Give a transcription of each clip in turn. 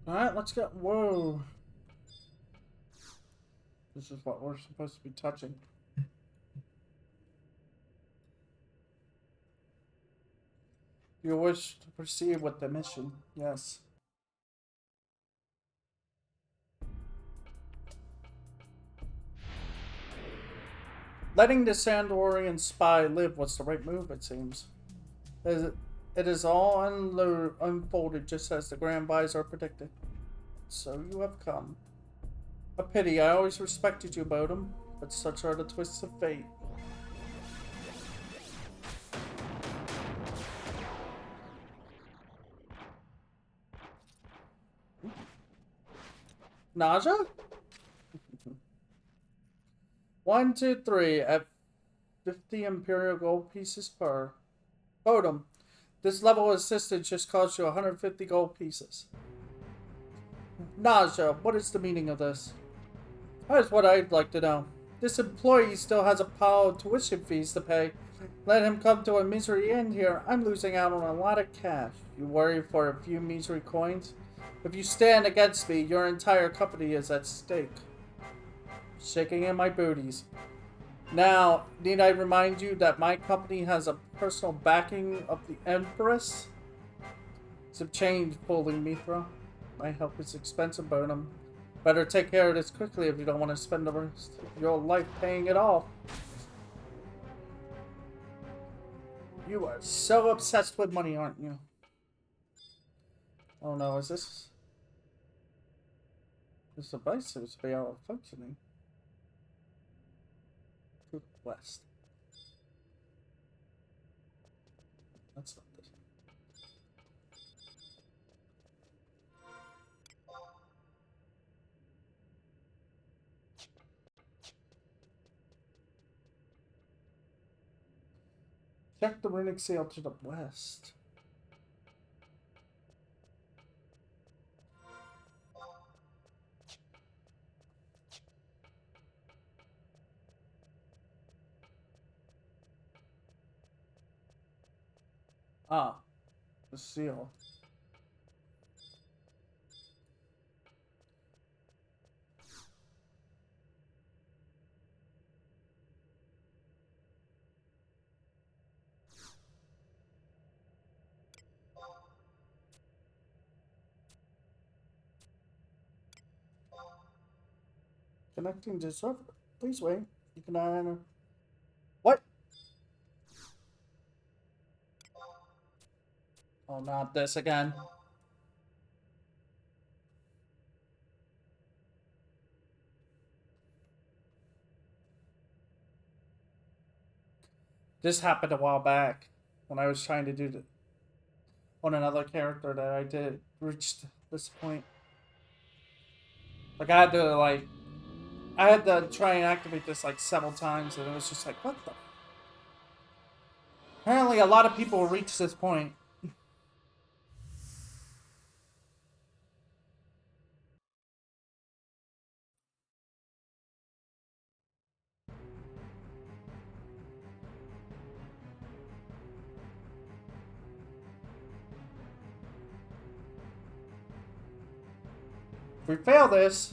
Alright, let's go. Whoa. This is what we're supposed to be touching. You wish to proceed with the mission? Yes. Letting the Sandorian spy live was the right move, it seems. It is all unfolded just as the Grand Visor predicted. So you have come. A pity, I always respected you, Bodum, but such are the twists of fate. Nausea? 1, 2, 3 at 50 Imperial gold pieces per. Bodum, this level of assistance just cost you 150 gold pieces. Nausea, what is the meaning of this? That is what I'd like to know. This employee still has a pile of tuition fees to pay. Let him come to a misery end here. I'm losing out on a lot of cash. You worry for a few misery coins? If you stand against me, your entire company is at stake. Shaking in my booties. Now, need I remind you that my company has a personal backing of the Empress? Some change, fooling Mithra. My help is expensive, Bonum. Better take care of this quickly if you don't want to spend the rest of your life paying it off. You are so obsessed with money, aren't you? Oh no, is this... This device seems to be out of functioning. West. That's not this. Check the runic seal to the west. Ah, the seal. Connecting to server. Please wait. You can enter. What? Oh, not this again. This happened a while back when I was trying to do the on another character that I did reached this point. Like I had to try and activate this like several times, and it was just like, what the? Apparently, a lot of people reach this point. If we fail this,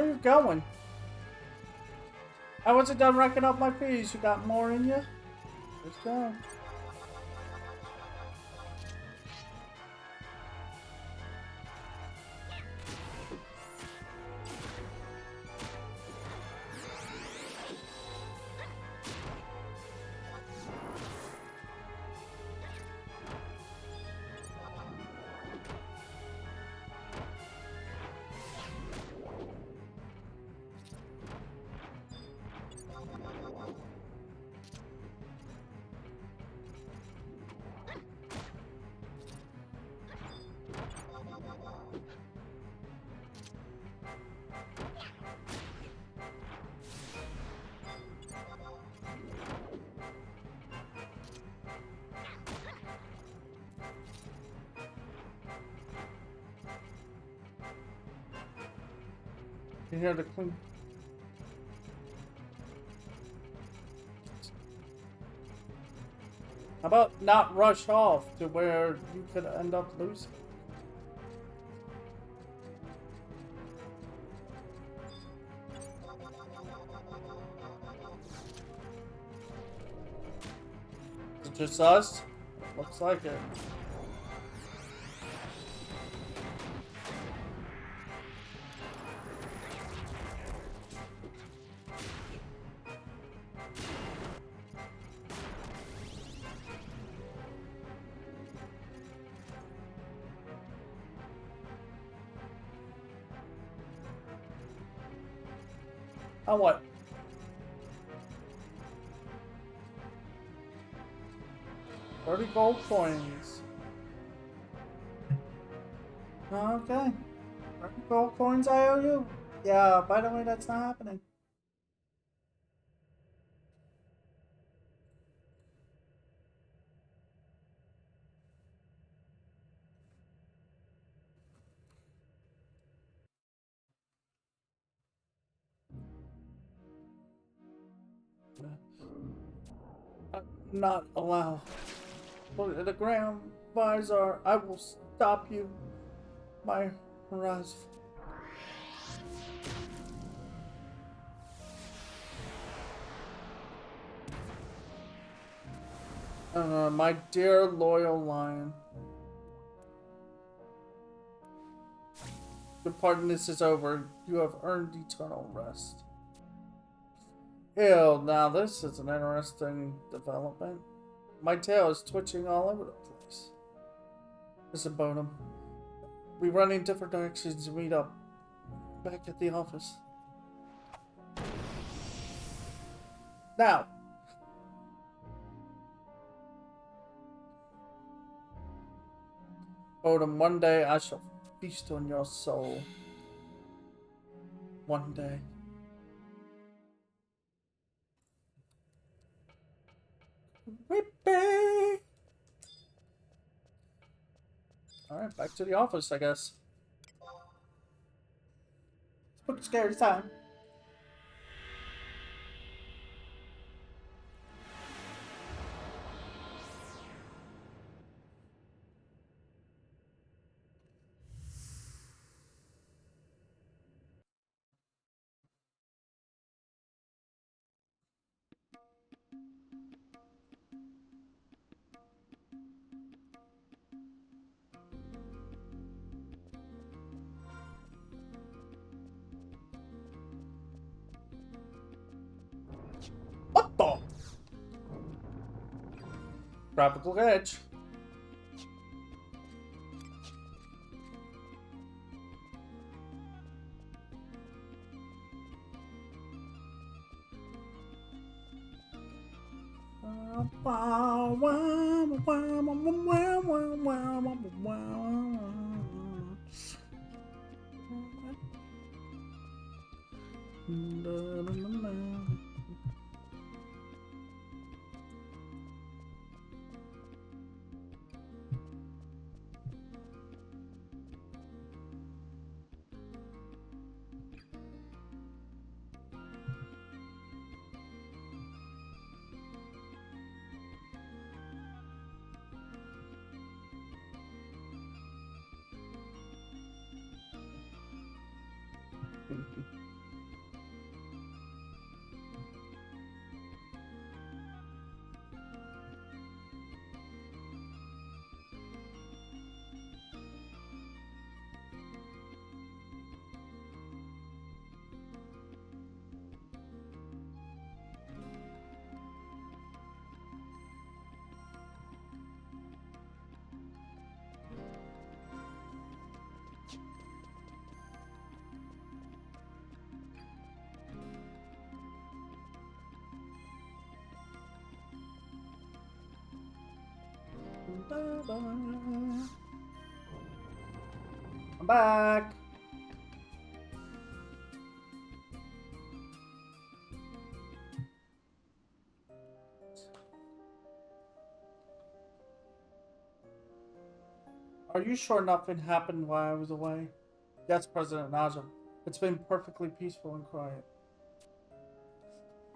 Where are you going? I wasn't done racking up my fees. You got more in you? Let's go. You hear the clink. How about not rush off to where you could end up losing? Is it just us? Looks like it. Oh, what? $30 gold coins. Okay. 30 gold coins I owe you? Yeah, by the way, that's not happening. Not allowed. Look at the Grand Visor. I will stop you. My horizon. My dear loyal lion. The partness is over. You have earned eternal rest. Ew, now this is an interesting development. My tail is twitching all over the place. Listen, Bonham. We run in different directions and meet up back at the office. Now. Bonham, one day I shall feast on your soul. One day. Whippy! Alright, back to the office, I guess. Spooky scary time. What the? Tropical edge. I'm back. Are you sure nothing happened while I was away? Yes, President Naja. It's been perfectly peaceful and quiet.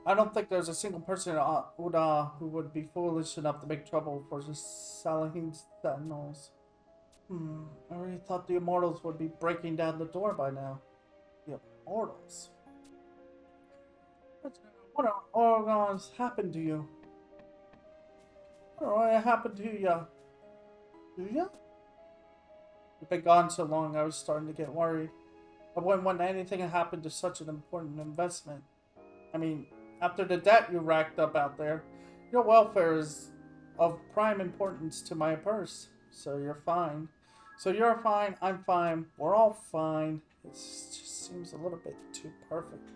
I don't think there's a single person on Uda who would be foolish enough to make trouble for the Salahine Sentinels. I really thought the Immortals would be breaking down the door by now. The Immortals? What on happened to you? What happened to you? Do you? You've been gone so long, I was starting to get worried. I wouldn't want anything to happen to such an important investment. I mean, after the debt you racked up out there, your welfare is of prime importance to my purse. So you're fine. So you're fine, I'm fine, we're all fine. It just seems a little bit too perfect.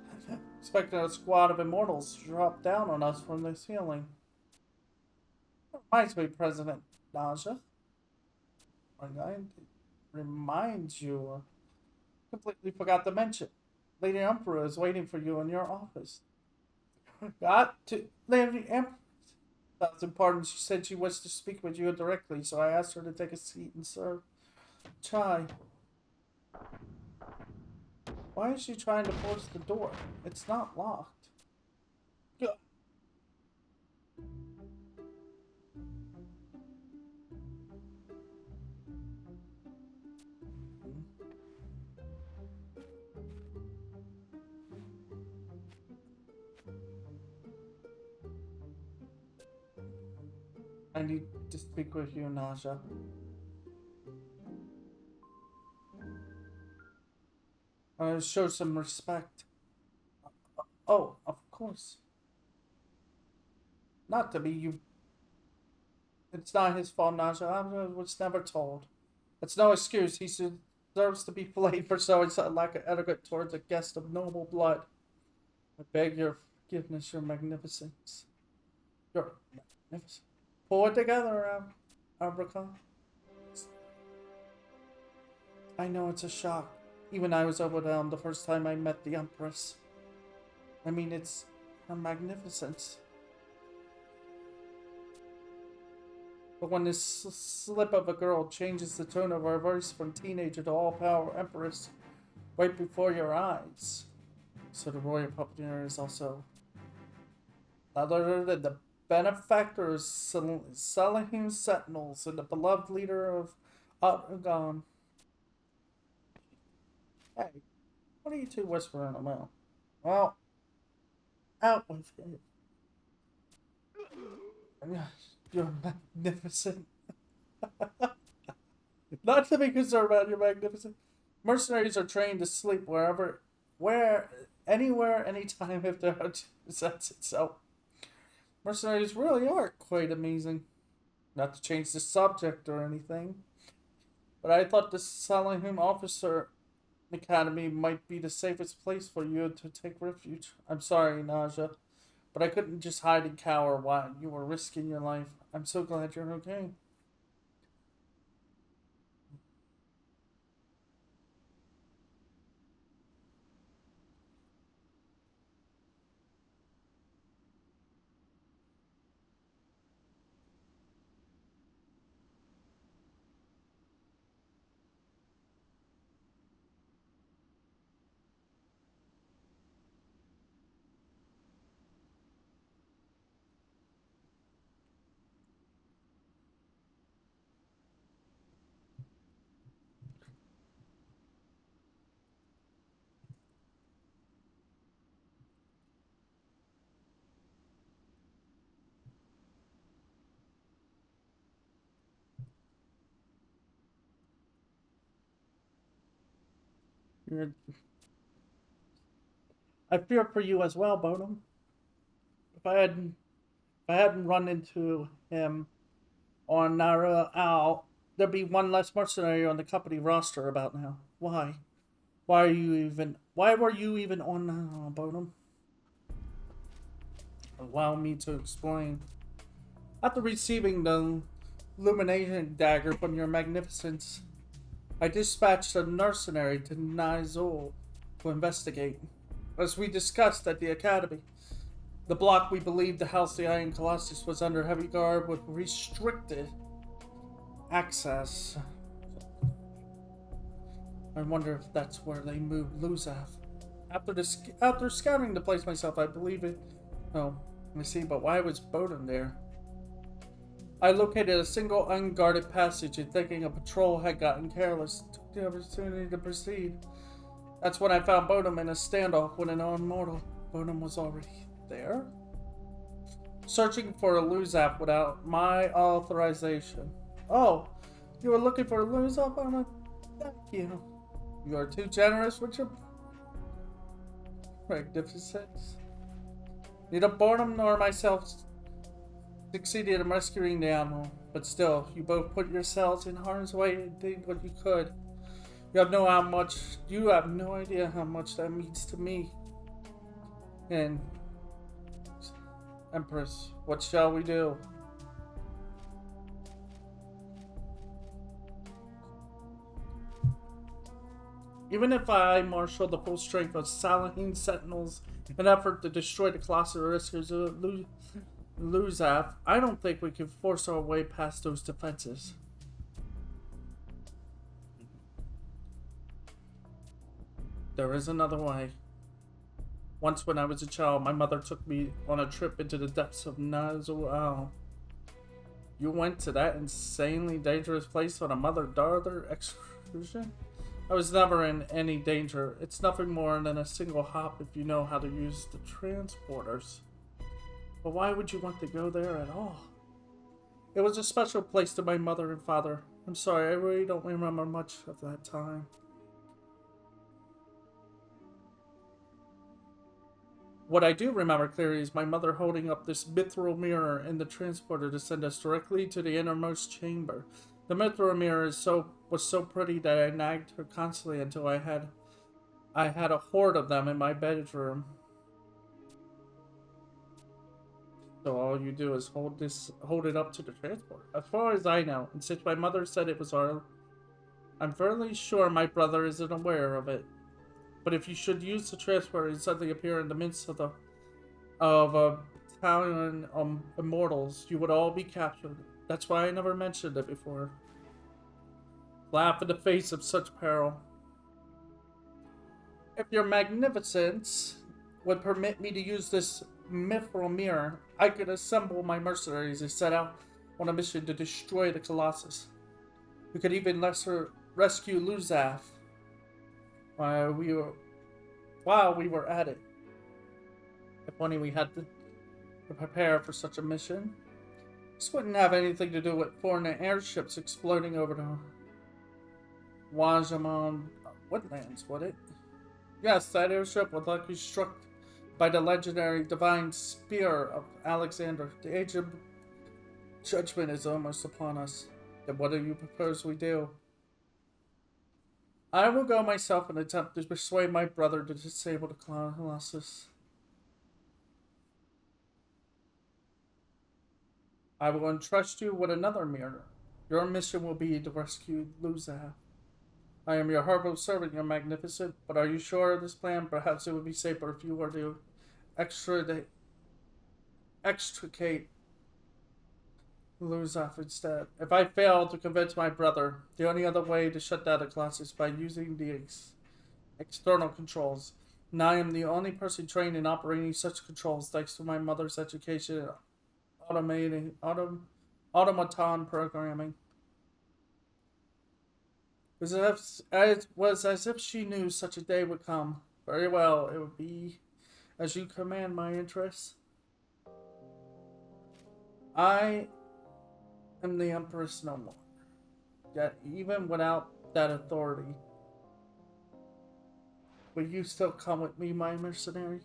Expecting a squad of immortals to drop down on us from the ceiling. Reminds me, President Naja. Reminds you. Completely forgot to mention. Lady Emperor is waiting for you in your office. Got to. Lady Emperor. That's important. She said she wished to speak with you directly, so I asked her to take a seat and serve chai. Why is she trying to force the door? It's not locked. I need to speak with you, Naja. Show some respect. Oh, of course. Not to be you. It's not his fault, Naja. I was never told. It's no excuse. He deserves to be flayed for showing such lack of etiquette towards a guest of noble blood. I beg your forgiveness, your magnificence. Your magnificence. Pull it together, Abraca. I know it's a shock. Even I was overwhelmed the first time I met the Empress. I mean, it's her magnificence. But when this slip of a girl changes the tone of her voice from teenager to all-power Empress right before your eyes. So the royal puppeteer is also other than the benefactor of Salahine Sentinels and the beloved leader of Outgone. Hey, what are you two whispering about? Well, out with it. You're magnificent. Not to be concerned about your magnificent. Mercenaries are trained to sleep anywhere, anytime if their heart presents itself. Mercenaries really are quite amazing. Not to change the subject or anything, but I thought the Salahim Officer Academy might be the safest place for you to take refuge. I'm sorry, Naja, but I couldn't just hide and cower while you were risking your life. I'm so glad you're okay. You're... I fear for you as well, Bonham. If I hadn't, if I hadn't run into him on Nara Owl, there'd be one less mercenary on the company roster about now. Why? Why are you even? Why were you even on Nara, Bonham? Allow me to explain. After receiving the illuminating dagger from your magnificence. I dispatched a mercenary to Nizol to investigate. As we discussed at the Academy, the block we believed to house the Iron Colossus was under heavy guard with restricted access. I wonder if that's where they moved Luzaf. After scouting the place myself, I believe it. Oh, let me see, but why was Bodum there? I located a single unguarded passage and thinking a patrol had gotten careless, took the opportunity to proceed. That's when I found Bodum in a standoff with an immortal. Bodum was already there? Searching for a Luzaf without my authorization. Oh, you were looking for a Luzaf on a... Thank you. You are too generous with your magnificence. Neither Barnum nor myself succeeded in rescuing the animal, but still, you both put yourselves in harm's way and did what you could. You have no idea how much that means to me. And Empress, what shall we do? Even if I marshal the full strength of Salahine Sentinels in an effort to destroy the colossal riskers of Luzaf, I don't think we can force our way past those defenses. There is another way. Once when I was a child, my mother took me on a trip into the depths of Nazul. You went to that insanely dangerous place on a mother-daughter excursion? I was never in any danger. It's nothing more than a single hop if you know how to use the transporters. But why would you want to go there at all? It was a special place to my mother and father. I'm sorry, I really don't remember much of that time. What I do remember clearly is my mother holding up this mithril mirror in the transporter to send us directly to the innermost chamber. The mithril mirror was so pretty that I nagged her constantly until I had a hoard of them in my bedroom. So all you do is hold it up to the transporter. As far as I know, and since my mother said it was I'm fairly sure my brother isn't aware of it. But if you should use the transporter and suddenly appear in the midst of a battalion of immortals, you would all be captured. That's why I never mentioned it before. Laugh in the face of such peril. If your magnificence would permit me to use this mithril mirror, I could assemble my mercenaries and set out on a mission to destroy the Colossus. We could even rescue Luzaf while we were at it. If only we had to prepare for such a mission. This wouldn't have anything to do with foreign airships exploding over the Wajaman woodlands, would it? Yes, that airship was likely struck by the legendary divine spear of Alexander. The age of judgment is almost upon us. Then what do you propose we do? I will go myself and attempt to persuade my brother to disable the Colossus. I will entrust you with another mirror. Your mission will be to rescue Luzaf. I am your humble servant, your magnificent, but are you sure of this plan? Perhaps it would be safer if you were to extricate Luzaf instead. If I fail to convince my brother, the only other way to shut down the class is by using the external controls. And I am the only person trained in operating such controls thanks to my mother's education in automaton programming. It was as if she knew such a day would come. Very well, it would be as you command, my interests. I am the Empress no more. Yet, even without that authority, will you still come with me, my mercenary?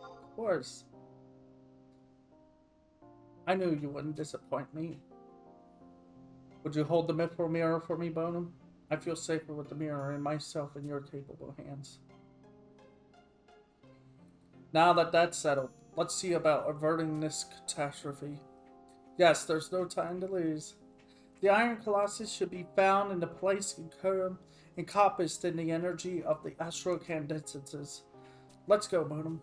Of course. I knew you wouldn't disappoint me. Would you hold the mithril mirror for me, Bonham? I feel safer with the mirror and myself in your capable hands. Now that that's settled, Let's see about averting this catastrophe. Yes, there's no time to lose. The Iron Colossus should be found in the place encompassed in the energy of the astral condensances. Let's go, Bonum.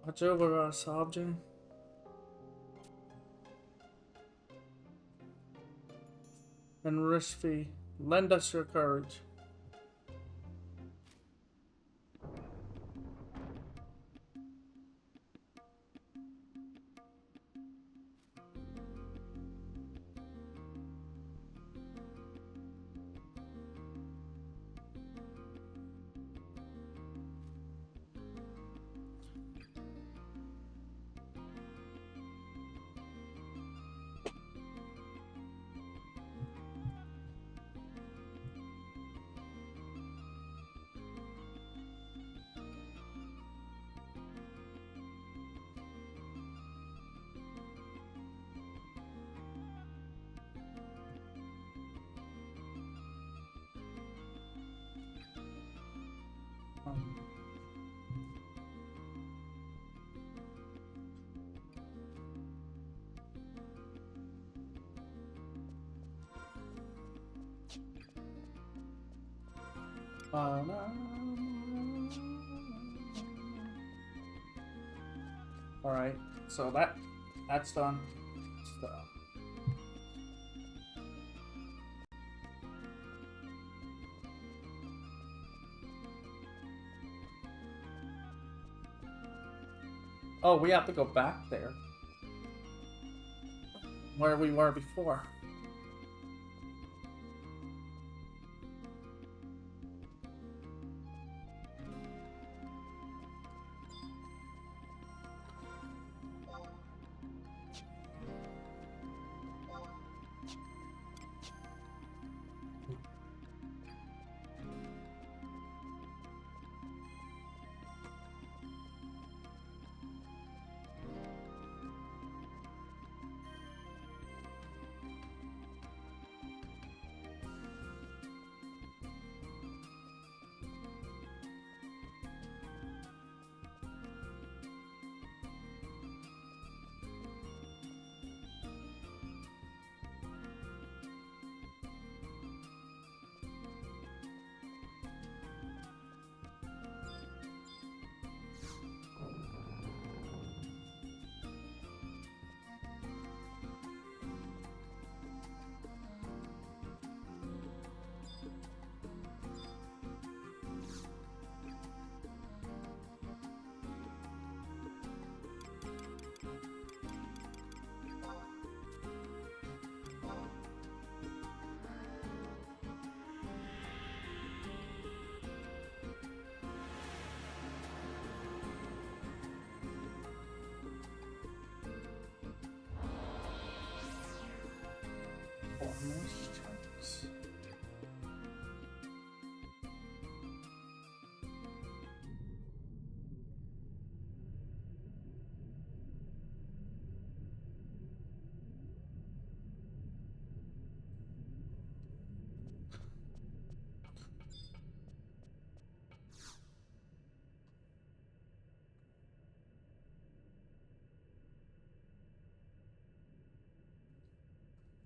Watch over us, Object. And Rishvi, lend us your courage. Alright, so that's done. So. Oh, we have to go back there. Where we were before.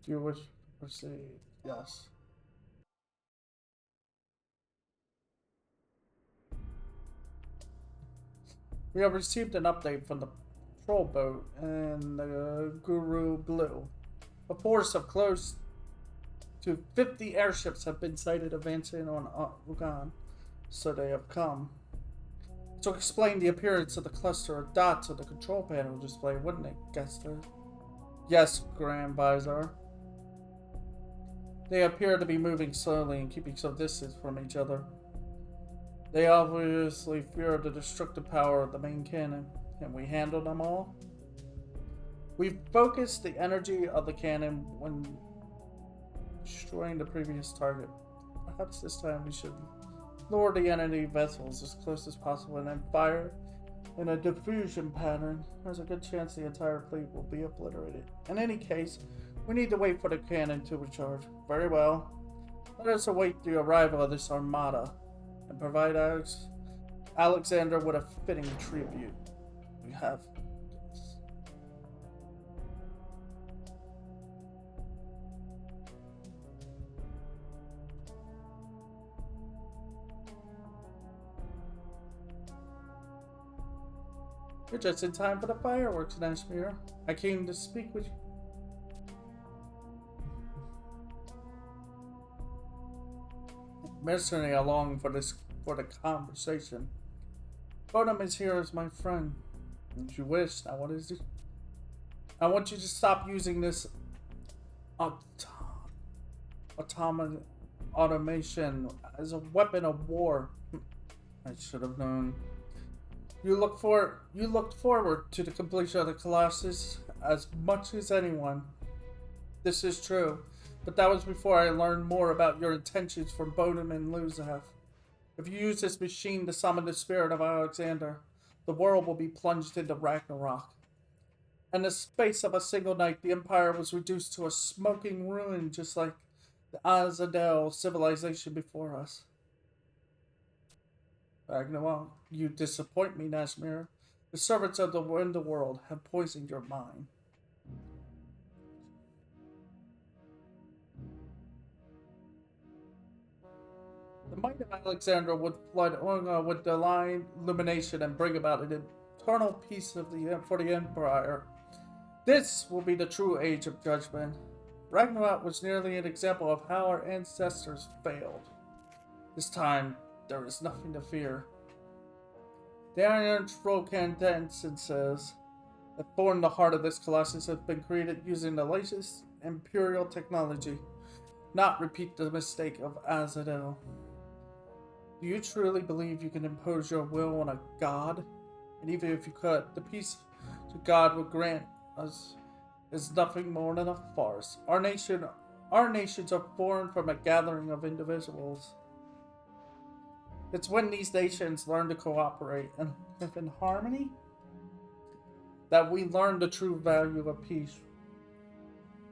Do you wish to proceed? Yes. We have received an update from the patrol boat and the Guru Blue. A force of close to 50 airships have been sighted advancing on Ugan, so they have come. To explain the appearance of the cluster of dots on the control panel display, wouldn't it, Gester? Yes, Grand Vizir. They appear to be moving slowly and keeping some distance from each other. They obviously fear the destructive power of the main cannon. Can we handle them all? We've focused the energy of the cannon when destroying the previous target. Perhaps this time we should lure the enemy vessels as close as possible and then fire in a diffusion pattern. There's a good chance the entire fleet will be obliterated. In any case, we need to wait for the cannon to recharge. Very well. Let us await the arrival of this armada and provide Alexander with a fitting tribute. We have. You're just in time for the fireworks, Nashmir. I came to speak with you. Mercenary along for the conversation. Bodum is here as my friend. As you wish. Now what is it? I want you to stop using this automation as a weapon of war. I should have known. You looked forward to the completion of the Colossus as much as anyone. This is true, but that was before I learned more about your intentions for Bodum and Luzav. If you use this machine to summon the spirit of Alexander, the world will be plunged into Ragnarok. In the space of a single night, the Empire was reduced to a smoking ruin, just like the Azadel civilization before us. Ragnarok, you disappoint me, Nashmir. The servants of the Underworld have poisoned your mind. The might of Alexander would flood Unga with divine illumination and bring about an eternal peace for the Empire. This will be the true age of judgment. Ragnarok was nearly an example of how our ancestors failed. This time, there is nothing to fear. The Iron Scroll Candencences that form the heart of this Colossus have been created using the latest Imperial technology. Not repeat the mistake of Azadel. Do you truly believe you can impose your will on a god? And even if you could, the peace that God would grant us is nothing more than a farce. Our nations are formed from a gathering of individuals. It's when these nations learn to cooperate and live in harmony that we learn the true value of peace.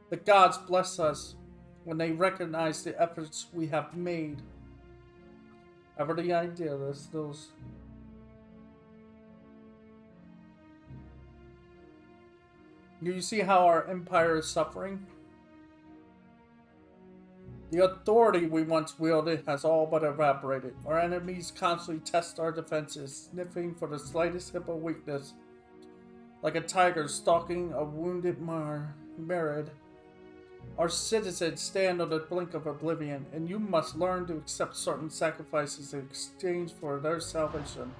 The gods bless us when they recognize the efforts we have made. Ever the idea that those you see how our empire is suffering? The authority we once wielded has all but evaporated. Our enemies constantly test our defenses, sniffing for the slightest hint of weakness. Like a tiger stalking a wounded Merid. Our citizens stand on the blink of oblivion, and you must learn to accept certain sacrifices in exchange for their salvation.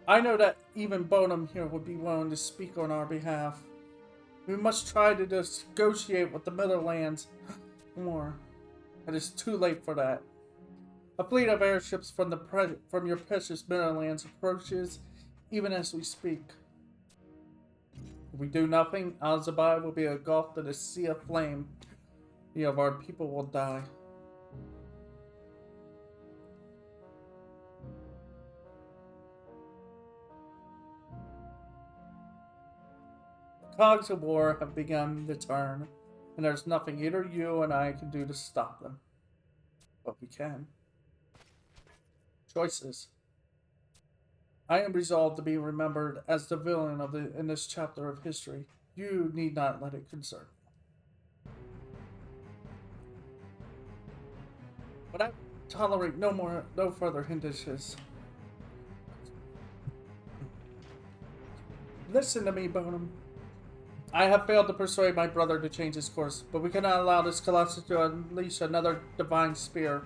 I know that even Bodum here would be willing to speak on our behalf. We must try to negotiate with the Middlelands more. It is too late for that. A fleet of airships from your precious Middlelands approaches even as we speak. If we do nothing, Alzabai will be engulfed in a sea of flame. Many of our people will die. The cogs of war have begun to turn, and there's nothing either you and I can do to stop them. But we can. Choices. I am resolved to be remembered as the villain in this chapter of history. You need not let it concern me. But I tolerate no further hindrances. Listen to me, Bodum. I have failed to persuade my brother to change his course, but we cannot allow this Colossus to unleash another divine spear.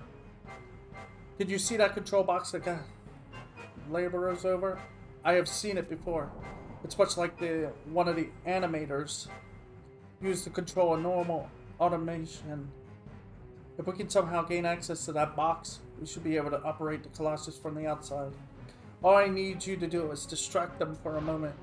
Did you see that control box that got laborers over? I have seen it before. It's much like one of the animators used to control a normal automation. If we can somehow gain access to that box, we should be able to operate the Colossus from the outside. All I need you to do is distract them for a moment.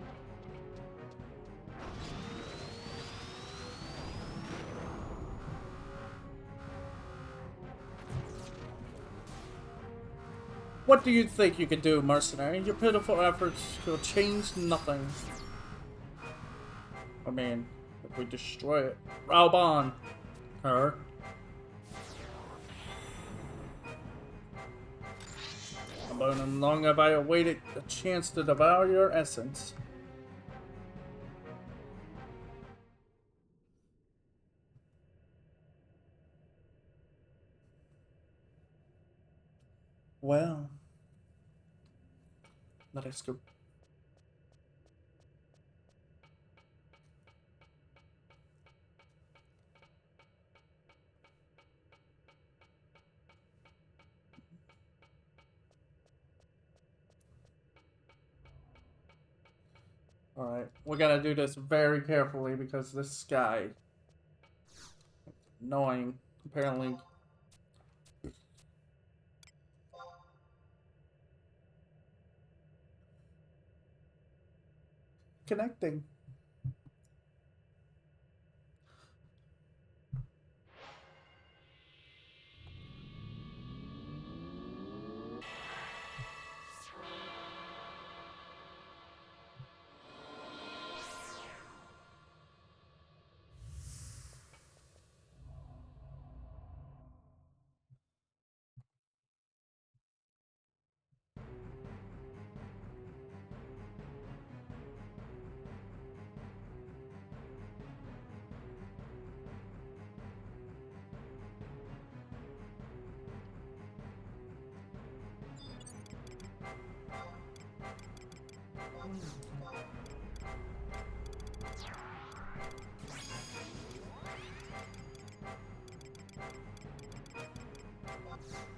What do you think you can do, mercenary? Your pitiful efforts will change nothing. I mean, if we destroy it. Raubon! Her. But how long have I awaited the chance to devour your essence? Well, let us go. Alright, we gotta do this very carefully because this guy is annoying, apparently. Connecting.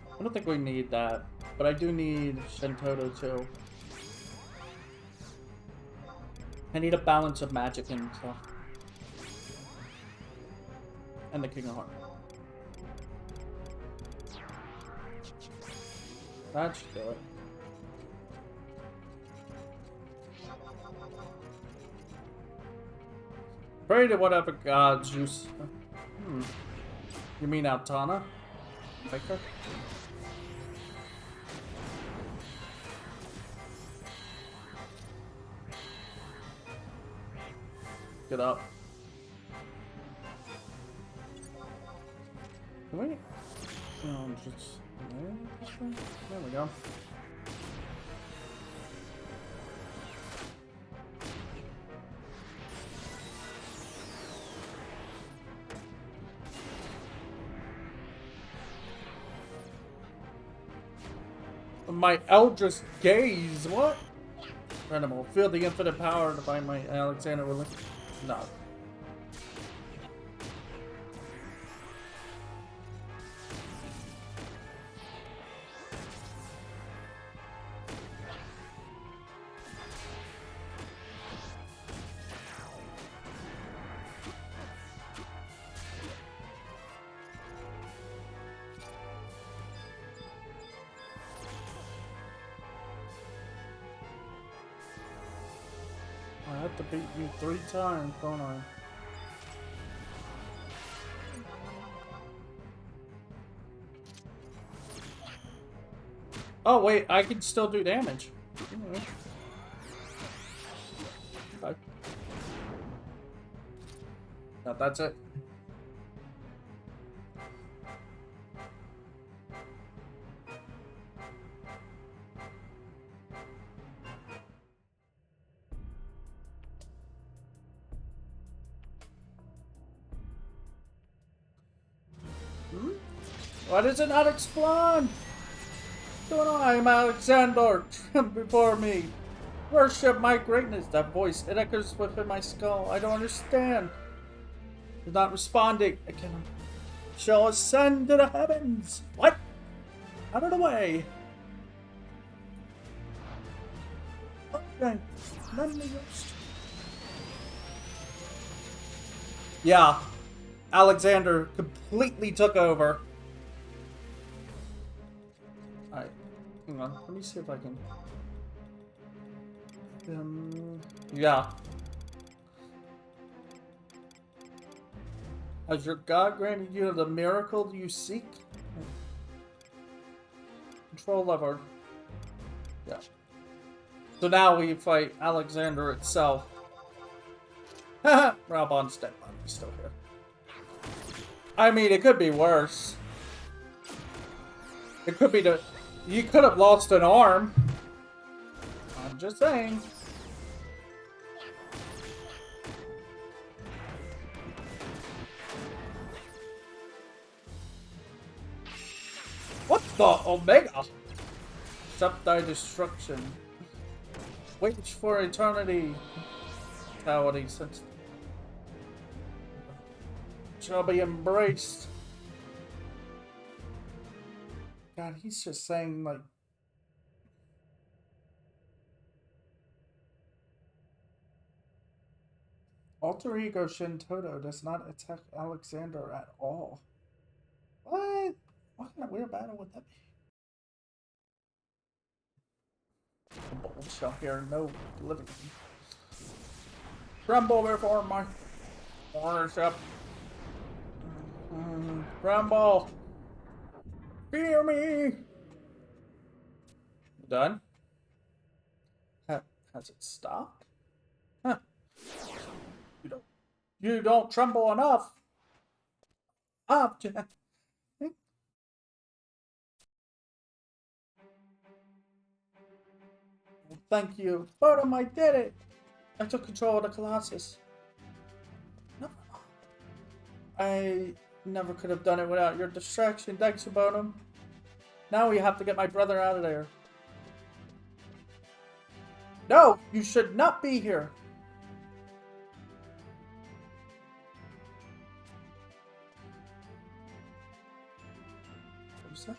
I don't think we need that, but I do need Shentoto too. I need a balance of magic and stuff. And the King of Hearts. That should do it. Pray to whatever gods you... You mean Altana? Baker? Get up. Can we? No, just... There we go. My Eldritch Gaze, what? Animal. Feel the infinite power to find my Alexander will. No. I have to beat you 3 times, don't I? Oh wait, I can still do damage. Okay. No, that's it. Why does it not explode? Don't I am Alexander, before me. Worship my greatness. That voice, it echoes within my skull. I don't understand. It's not responding. I cannot. Shall ascend to the heavens. What? Out of the way. Okay. None of the rest. Yeah. Alexander completely took over. Alright. Hang on. Let me see if I can... yeah. Has your God granted you the miracle you seek? Control lever. Yeah. So now we fight Alexander itself. Haha! Raubon's dead body is still here. I mean, it could be worse. It could be the... You could have lost an arm. I'm just saying. What the Omega? Accept thy destruction. Wait for eternity. Fatality since shall be embraced. God, he's just saying like Alter Ego Shin Toto does not attack Alexander at all. What? What kind of weird battle would that be? The bold shall hear no living. Tremble before my ownership. Tremble. Fear me. Done? Has it stopped? Huh. You don't tremble enough. Object. Thank you. Bodum, I did it. I took control of the Colossus. No. I never could have done it without your distraction. Thanks, Bodum. Now we have to get my brother out of there. No, you should not be here. What was that?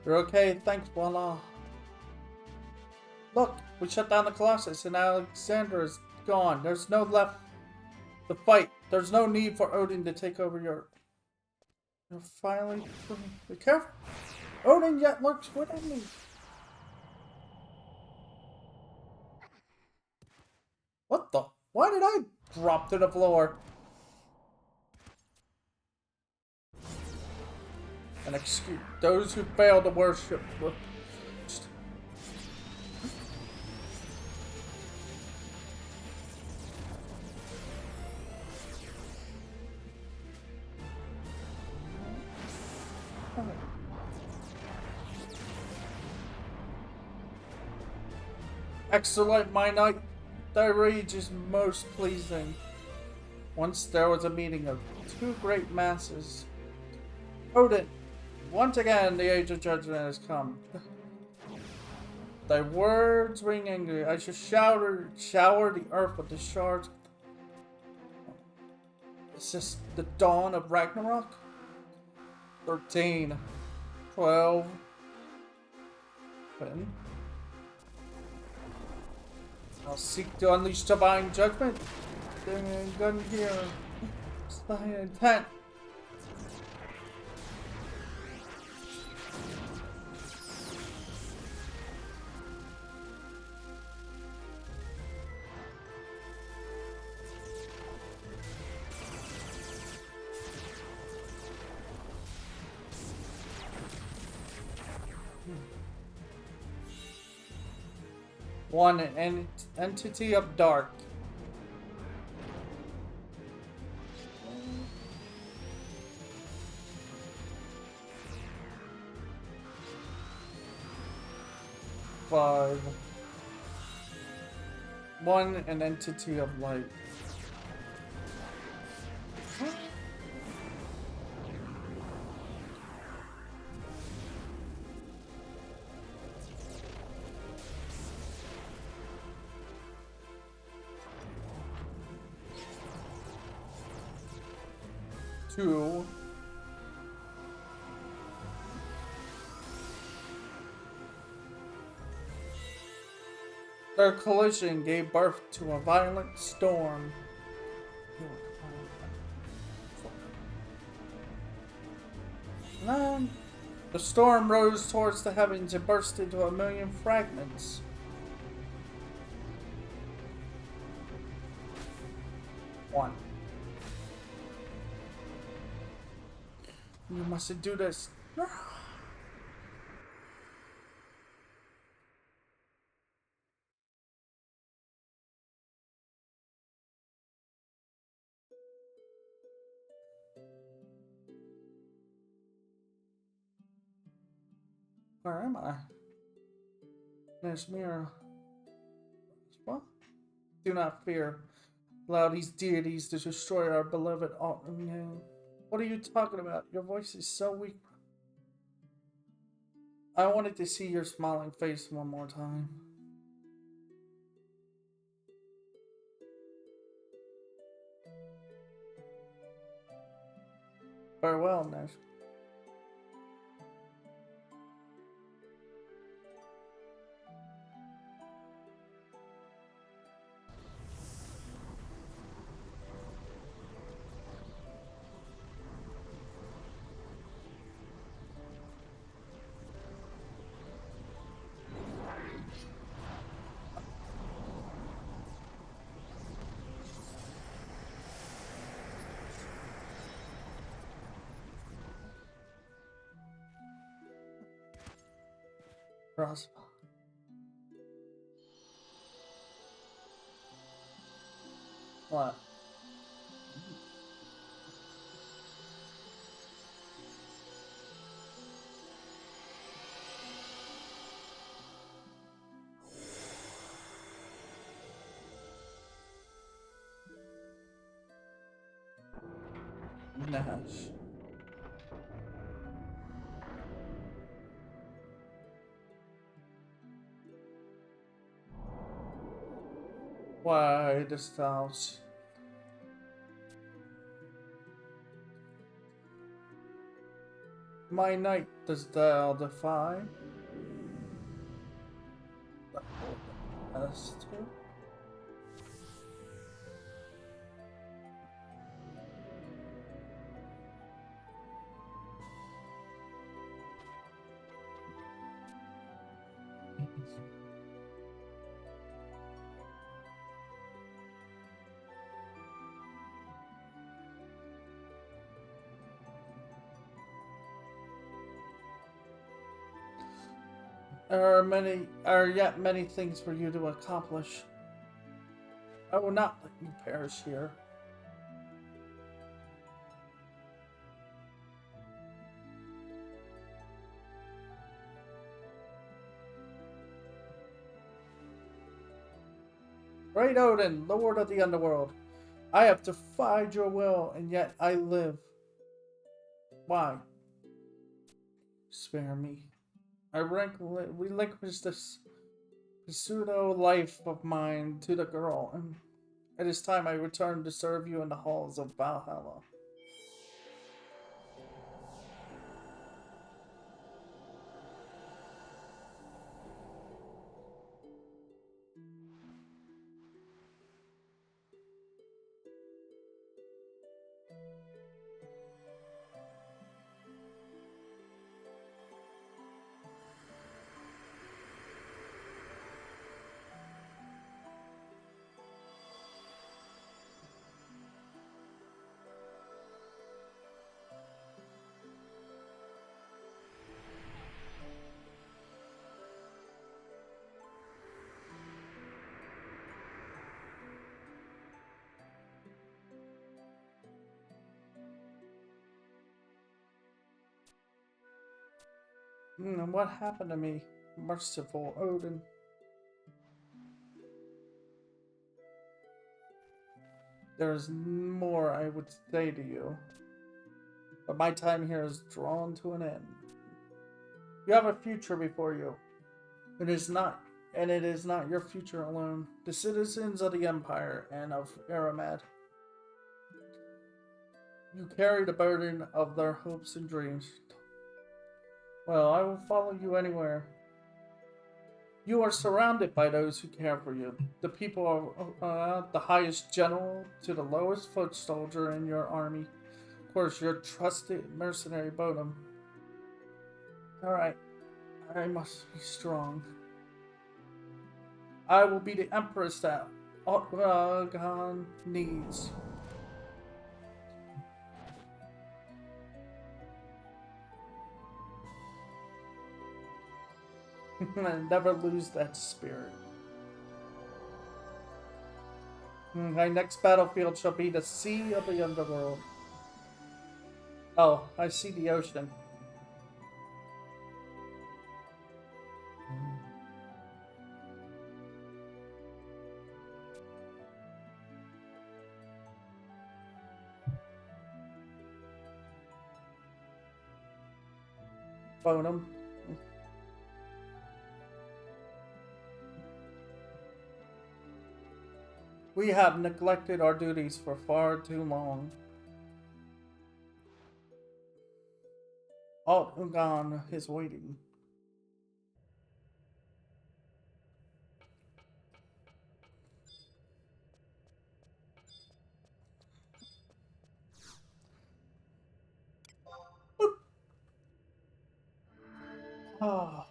You're okay, thanks, voila. Look, we shut down the Colossus and Alexander is gone. There's no left to fight. There's no need for Odin to take over Europe. You're finally... Be careful. Odin yet lurks within me. What the? Why did I drop to the floor? And excuse those who fail to worship. Excellent, my knight. Thy rage is most pleasing. Once there was a meeting of two great masses. Odin, once again the age of judgment has come. Thy words ring angry. I shall shower the earth with the shards. Is this the dawn of Ragnarok? 13, 12, 10. I'll seek to unleash divine judgment. Gun here. Spy intent. One, an entity of dark. Five. One, an entity of light. Two. Their collision gave birth to a violent storm. Then, the storm rose towards the heavens and burst into a million fragments. One. You mustn't do this. Where am I? There's mirror. What? Do not fear. Allow these deities to destroy our beloved no. What are you talking about? Your voice is so weak. I wanted to see your smiling face one more time. Farewell, Nash. Rospa. What? Nash. Why this house? My knight does thou defy? As to? There are yet many things for you to accomplish. I will not let you perish here. Great Odin, Lord of the Underworld, I have defied your will, and yet I live. Why? Spare me. I relinquish this pseudo life of mine to the girl, and it is time I return to serve you in the halls of Valhalla. What happened to me? Merciful Odin. There is more I would say to you, but my time here is drawn to an end. You have a future before you. It is not your future alone. The citizens of the Empire and of Aramad. You carry the burden of their hopes and dreams. Well, I will follow you anywhere. You are surrounded by those who care for you. The people of the highest general to the lowest foot soldier in your army. Of course, your trusted mercenary Bodum. Alright, I must be strong. I will be the empress that Otwagan needs. And never lose that spirit. My next battlefield shall be the sea of the underworld. Oh, I see the ocean. Bonum. We have neglected our duties for far too long. Alt Ungan is waiting. Oh.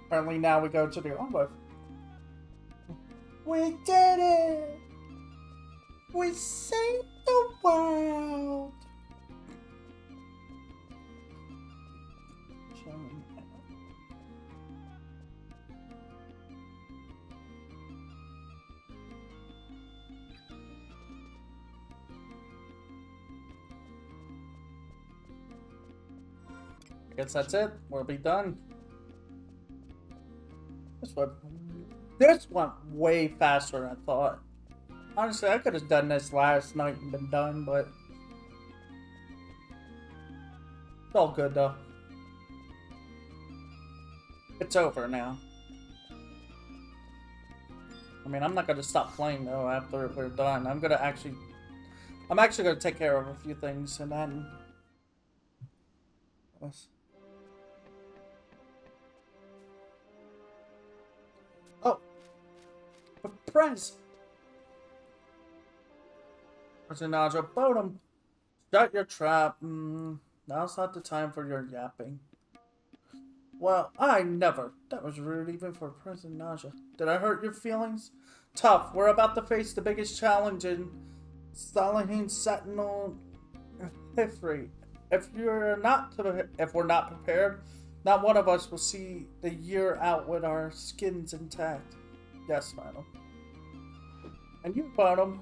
Apparently now we go to the onward. We did it! We saved the world! I guess that's it. We'll be done. This went way faster than I thought. Honestly, I could have done this last night and been done, but it's all good though. It's over now. I mean, I'm not gonna stop playing though after we're done. I'm actually gonna take care of a few things and then. Oh, but Prince. Personaggio Bodum. Shut your trap. Now's not the time for your yapping. Well, I never. That was rude even for Personaggio. Did I hurt your feelings? Tough. We're about to face the biggest challenge in Salahine Sentinel history. If we're not prepared, not one of us will see the year out with our skins intact. Yes, madam. And you, Bottom.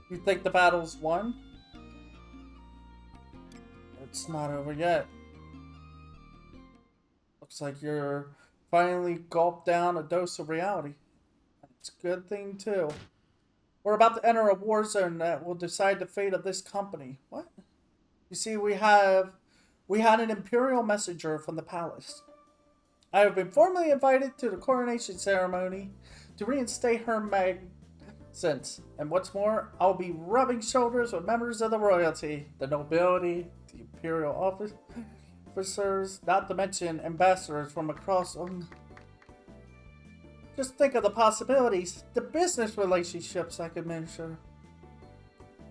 You think the battle's won? It's not over yet. Looks like you're finally gulped down a dose of reality. It's a good thing, too. We're about to enter a war zone that will decide the fate of this company. What? You see, we had an Imperial messenger from the palace. I have been formally invited to the coronation ceremony to reinstate her magnificence. And what's more, I'll be rubbing shoulders with members of the royalty, the nobility, the Imperial officers, not to mention ambassadors from across. Just think of the possibilities, the business relationships I could mention.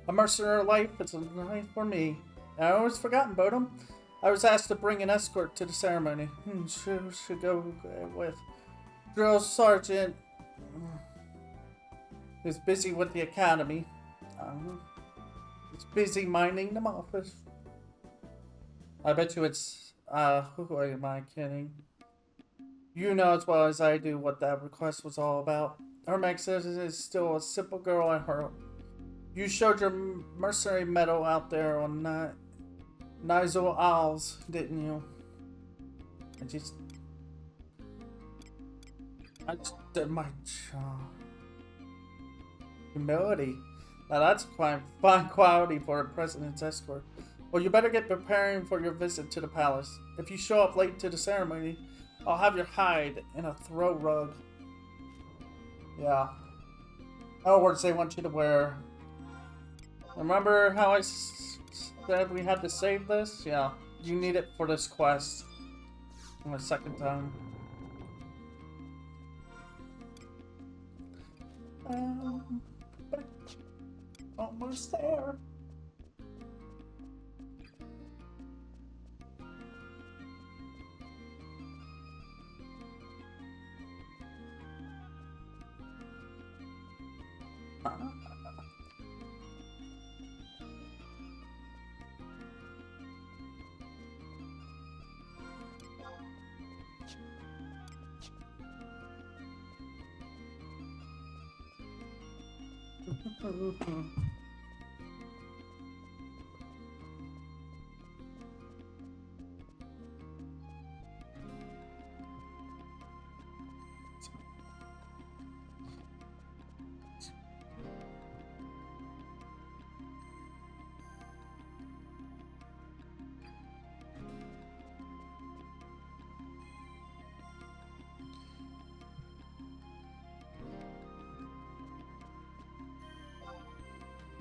A mercenary life is a life for me. And I always forgotten Bodum. I was asked to bring an escort to the ceremony. Should go with Drill Sergeant. Who's busy with the academy. He's busy minding the office. I bet you it's who am I kidding? You know as well as I do what that request was all about. Her magnificence is still a simple girl at heart. You showed your mercenary medal out there on Nigel Owls, didn't you? I just did my job. Humility. Now that's a fine quality for a president's escort. Well, you better get preparing for your visit to the palace. If you show up late to the ceremony, I'll have your hide in a throw rug. Yeah. Oh, words they want you to wear. Remember how I said we had to save this? Yeah. You need it for this quest. On the second time. Almost there.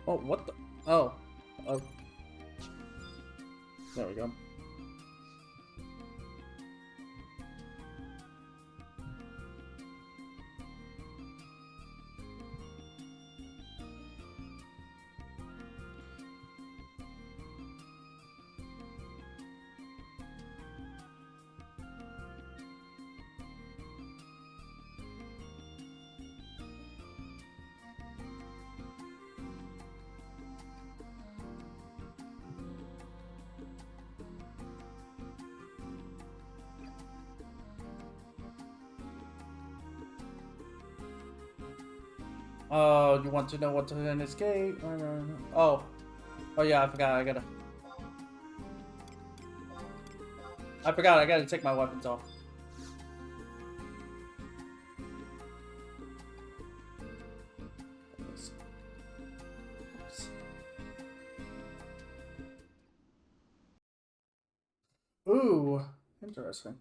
Oh, what the? Oh. Oh. There we go. Oh, you want to know what's in this gate? Oh. Oh yeah, I forgot. I gotta take my weapons off. Ooh, interesting.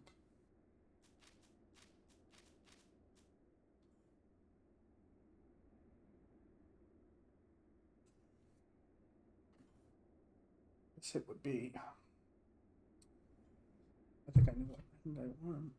This it would be. I think I knew what I want.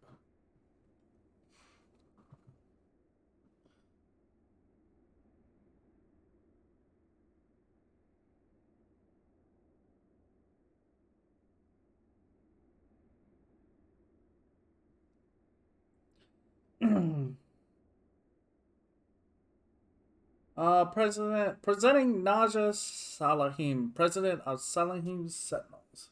Presenting Naja Salahim, President of Salahim Sentinels.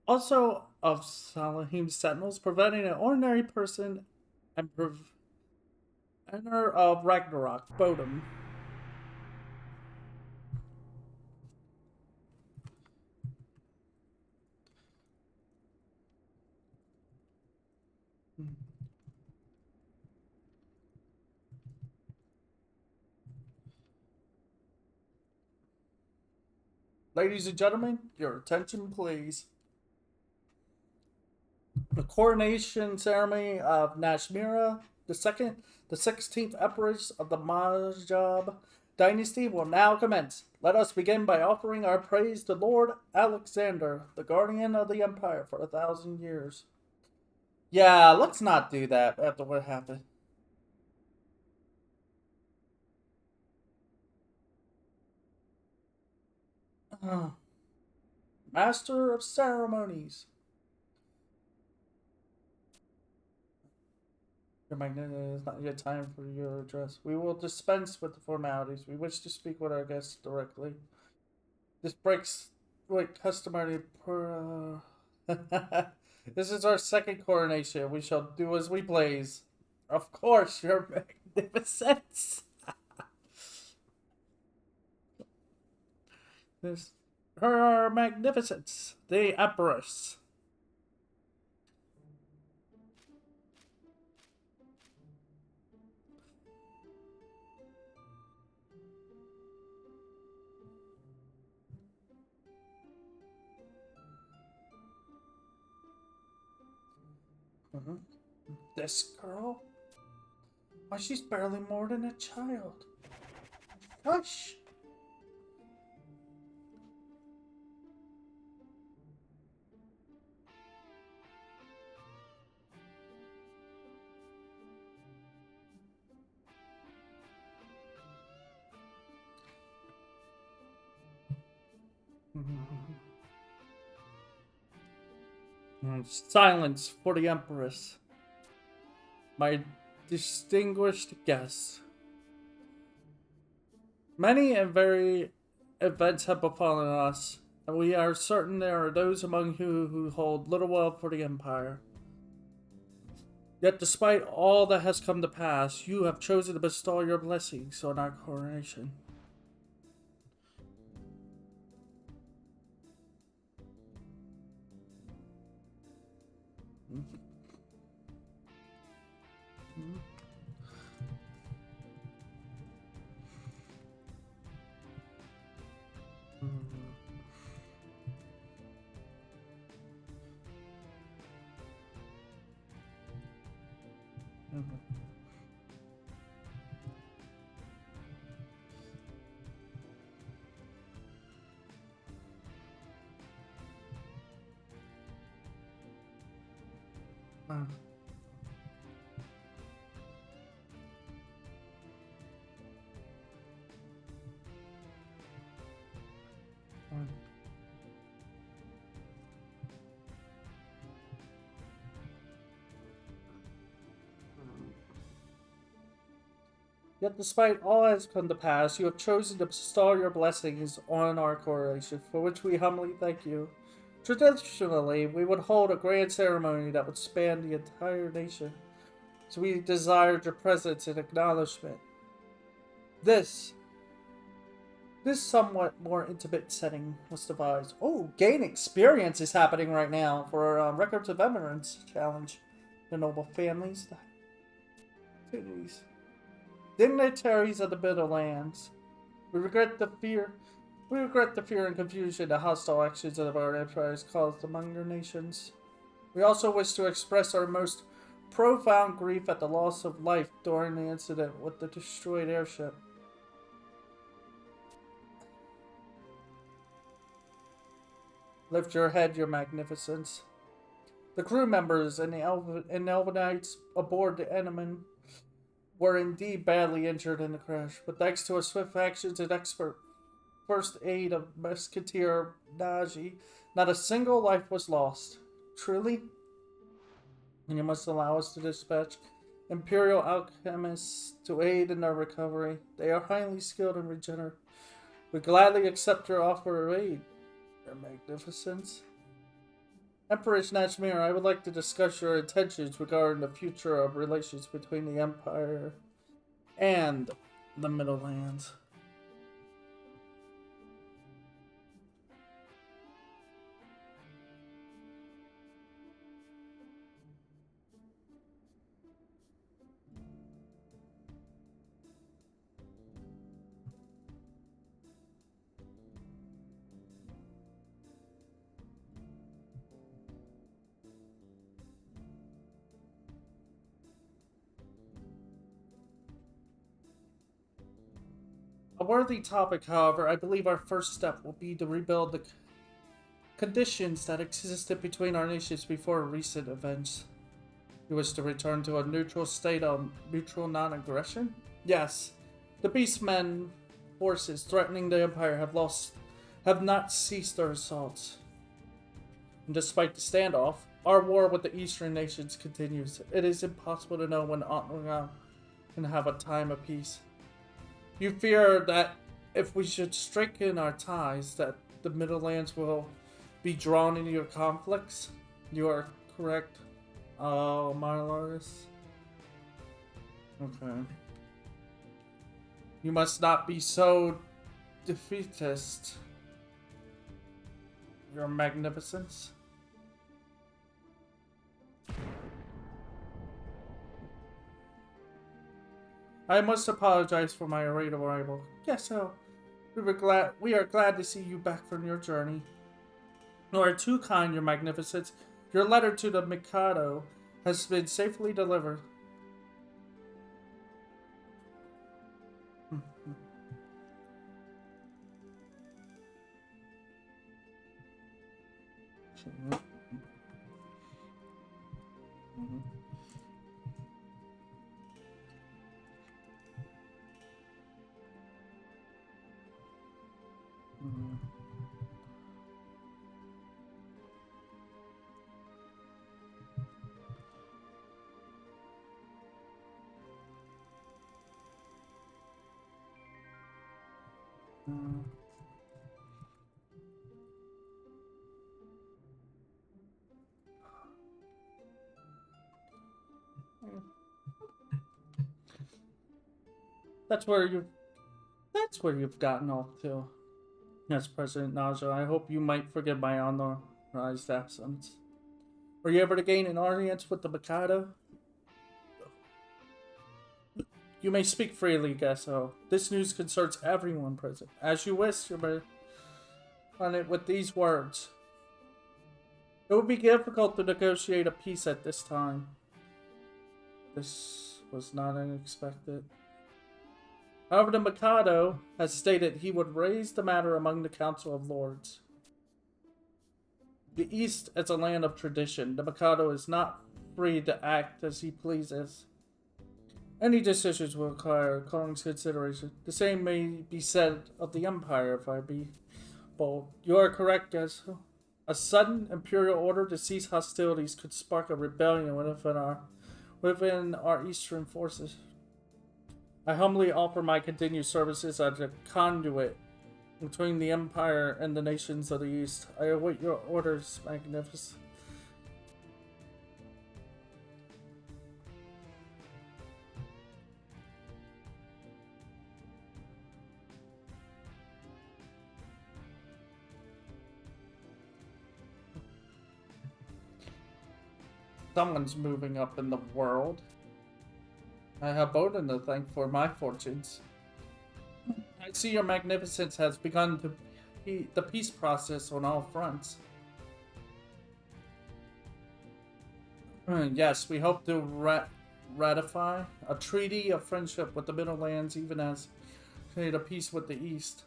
Also of Salahim Sentinels, preventing an ordinary person and preventer of Ragnarok, Bodum. Ladies and gentlemen, your attention please. The coronation ceremony of Nashmira II, the 16th Empress of the Mahjab dynasty, will now commence. Let us begin by offering our praise to Lord Alexander, the guardian of the Empire for 1,000 years. Yeah, let's not do that after what happened. Master of Ceremonies. Your Magnet, it is not yet time for your address. We will dispense with the formalities. We wish to speak with our guests directly. This breaks with customary This is our second coronation. We shall do as we please. Of course, your magnificence. This, her magnificence, the Empress. This girl? Why, she's barely more than a child. Hush! Silence for the Empress. My distinguished guests. Many and varied events have befallen us, and we are certain there are those among you who hold little will for the Empire. Yet despite all that has come to pass, you have chosen to bestow your blessings on our coronation. Yet despite all that has come to pass, you have chosen to bestow your blessings on our coronation, for which we humbly thank you. Traditionally, we would hold a grand ceremony that would span the entire nation, so we desired your presence and acknowledgement. This somewhat more intimate setting was devised. Oh, gain experience is happening right now for Records of Eminence challenge. The noble families, the activities. Dignitaries of the Middlelands. We regret the fear and confusion the hostile actions of our empires caused among your nations. We also wish to express our most profound grief at the loss of life during the incident with the destroyed airship. Lift your head, your magnificence. The crew members and the Elvenites aboard the Eneman were indeed badly injured in the crash, but thanks to our swift actions and expert first aid of Musketeer Naji, not a single life was lost. Truly? And you must allow us to dispatch Imperial alchemists to aid in their recovery. They are highly skilled and regenerate. We gladly accept your offer of aid, your magnificence. Empress Nashmir, I would like to discuss your intentions regarding the future of relations between the Empire and the Middlelands. A worthy topic, however, I believe our first step will be to rebuild the conditions that existed between our nations before recent events. You wish to return to a neutral state of mutual non-aggression? Yes. The Beastmen forces threatening the Empire have not ceased their assaults. And despite the standoff, our war with the Eastern nations continues. It is impossible to know when Otlingham can have a time of peace. You fear that if we should strengthen our ties, that the Middlelands will be drawn into your conflicts? You are correct. Oh, Marlaris. Okay. You must not be so defeatist, Your Magnificence. I must apologize for my late arrival. Yes, so we are glad to see you back from your journey. You are too kind, Your Magnificence. Your letter to the Mikado has been safely delivered. That's where you've gotten off to. Yes, President Naja, I hope you might forgive my unauthorized absence. Were you ever to gain an audience with the Mikado? You may speak freely, Gesso. This news concerns everyone present. As you wish, you may on it with these words. It would be difficult to negotiate a peace at this time. This was not unexpected. However, the Mikado has stated he would raise the matter among the Council of Lords. The East is a land of tradition. The Mikado is not free to act as he pleases. Any decisions will require Kong's consideration. The same may be said of the Empire, if I be bold. You are correct, Gesso. A sudden imperial order to cease hostilities could spark a rebellion within our eastern forces. I humbly offer my continued services as a conduit between the Empire and the nations of the East. I await your orders, Magnificent. Someone's moving up in the world. I have Odin to thank for my fortunes. I see your magnificence has begun the peace process on all fronts. Yes, we hope to ratify a treaty of friendship with the Middle Lands, even as create a peace with the East.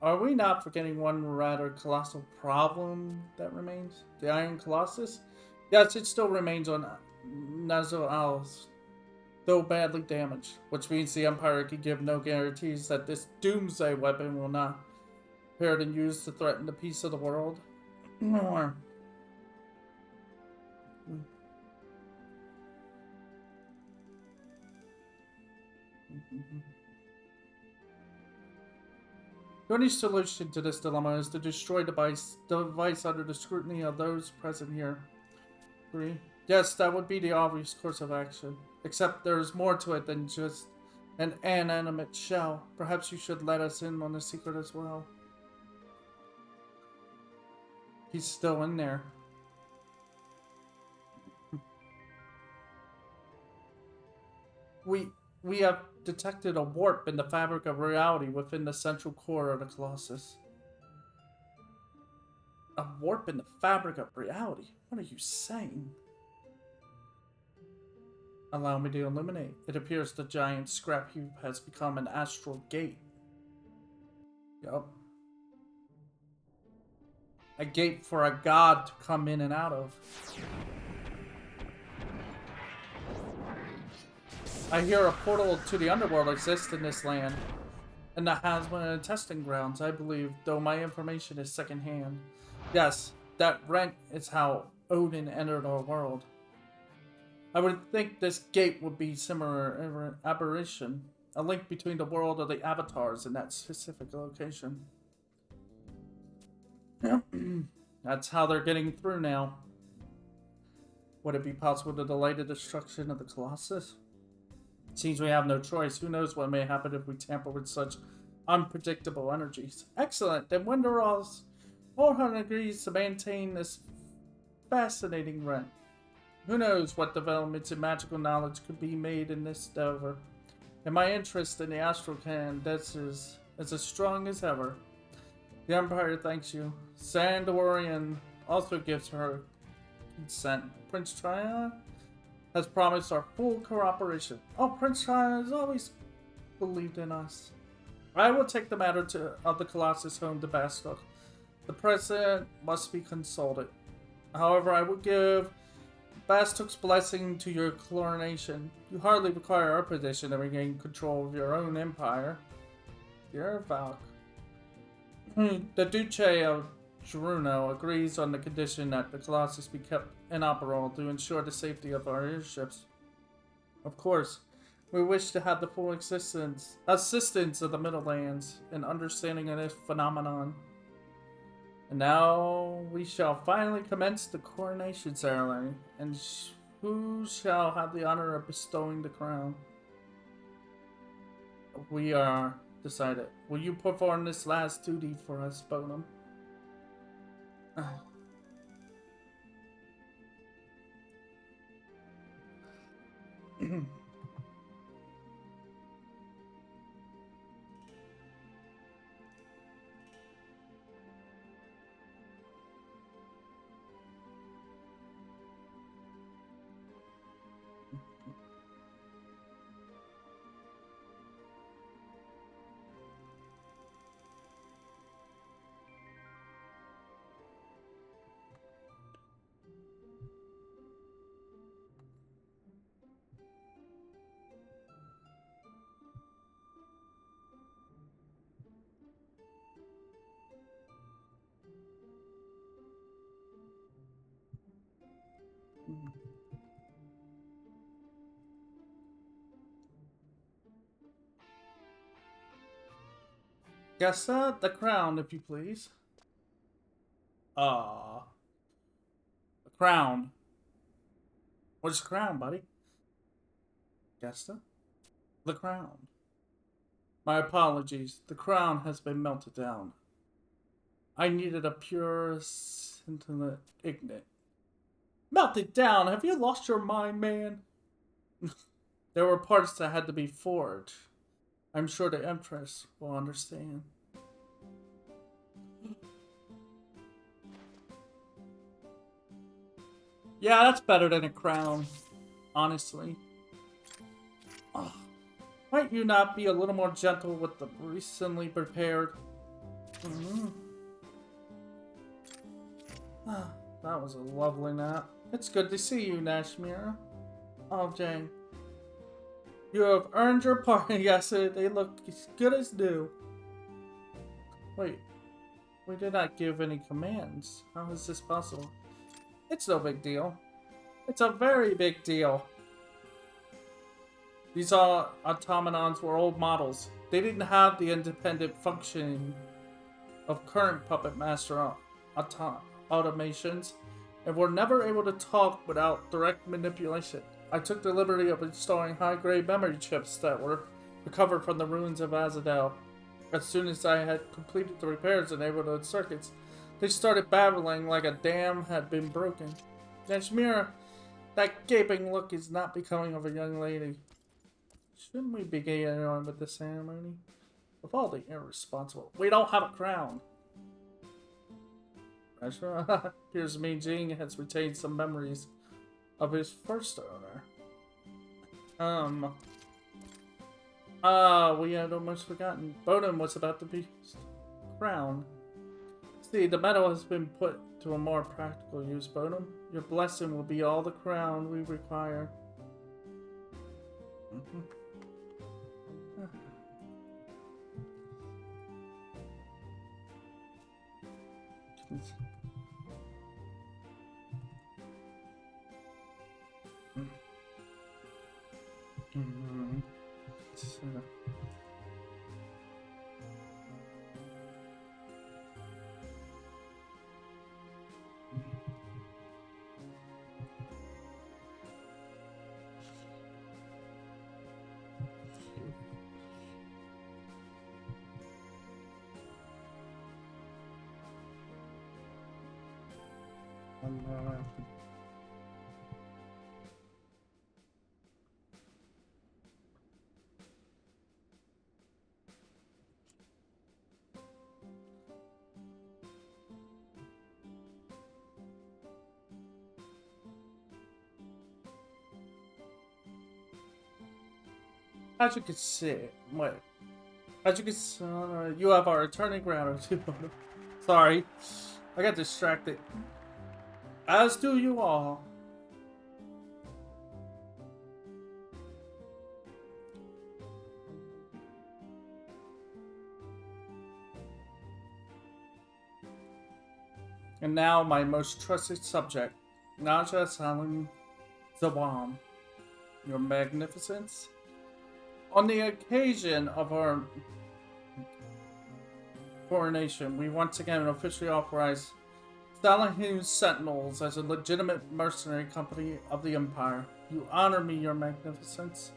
Are we not forgetting one rather colossal problem that remains? The Iron Colossus? Yes, it still remains on Nazoal's, though badly damaged, which means the Empire can give no guarantees that this doomsday weapon will not appear and used to threaten the peace of the world. The only solution to this dilemma is to destroy the device under the scrutiny of those present here. Agree? Yes, that would be the obvious course of action. Except there's more to it than just an inanimate shell. Perhaps you should let us in on the secret as well. He's still in there. We have detected a warp in the fabric of reality within the central core of the Colossus. A warp in the fabric of reality? What are you saying? Allow me to illuminate. It appears the giant scrap heap has become an astral gate. Yup. A gate for a god to come in and out of. I hear a portal to the underworld exists in this land. And the Hasma and testing grounds, I believe, though my information is secondhand. Yes, that rent is how Odin entered our world. I would think this gate would be similar aberration, a link between the world of the avatars and that specific location. That's how they're getting through now. Would it be possible to delay the destruction of the Colossus? It seems we have no choice. Who knows what may happen if we tamper with such unpredictable energies. Excellent. Then Winterall's 400 agrees to maintain this fascinating rent. Who knows what developments in magical knowledge could be made in this endeavor. And my interest in the astral is as strong as ever. The Empire thanks you. Sandorian also gives her consent. Prince Tryon has promised our full cooperation. Oh, Prince Tryon has always believed in us. I will take the matter of the Colossus home to Bastok. The President must be consulted. However, I will give Bastok's blessing to your coronation. You hardly require our position to regain control of your own empire. Dear Valk. The Duce of Geruno agrees on the condition that the Colossus be kept inoperable to ensure the safety of our airships. Of course, We wish to have the full assistance of the Middlelands in understanding of this phenomenon. And now we shall finally commence the coronation ceremony, and who shall have the honor of bestowing the crown? We are decided. Will you perform this last duty for us, Bonum? Gessa, the crown, if you please. The crown. What's the crown, buddy? Gessa? The crown. My apologies. The crown has been melted down. I needed a pure scintillant ignet. Melted down? Have you lost your mind, man? There were parts that had to be forged. I'm sure the Empress will understand. Yeah, that's better than a crown, honestly. Oh, might you not be a little more gentle with the recently prepared? That was a lovely nap. It's good to see you, Nashmira. Oh, Jane. You have earned your pardon. Yes, they look as good as new. Wait, we did not give any commands. How is this possible? It's no big deal. It's a very big deal. These automatons were old models. They didn't have the independent functioning of current Puppet Master automations, and were never able to talk without direct manipulation. I took the liberty of installing high-grade memory chips that were recovered from the ruins of Azadel. As soon as I had completed the repairs and enabled the circuits, they started babbling like a dam had been broken. Nashmira, that gaping look is not becoming of a young lady. Shouldn't we begin on with the ceremony? With all the irresponsible... We don't have a crown! Appears to me Jing has retained some memories of his first owner. We had almost forgotten. Bonum was about to be crowned. See, the metal has been put to a more practical use, Bonum. Your blessing will be all the crown we require. As you can see, you have our eternal gratitude. Sorry, I got distracted. As do you all. And now my most trusted subject, Naja Salim Zawam. Your Magnificence, On the occasion of our coronation, we once again officially authorize Salahun Sentinels as a legitimate mercenary company of the Empire. You honor me, your magnificence.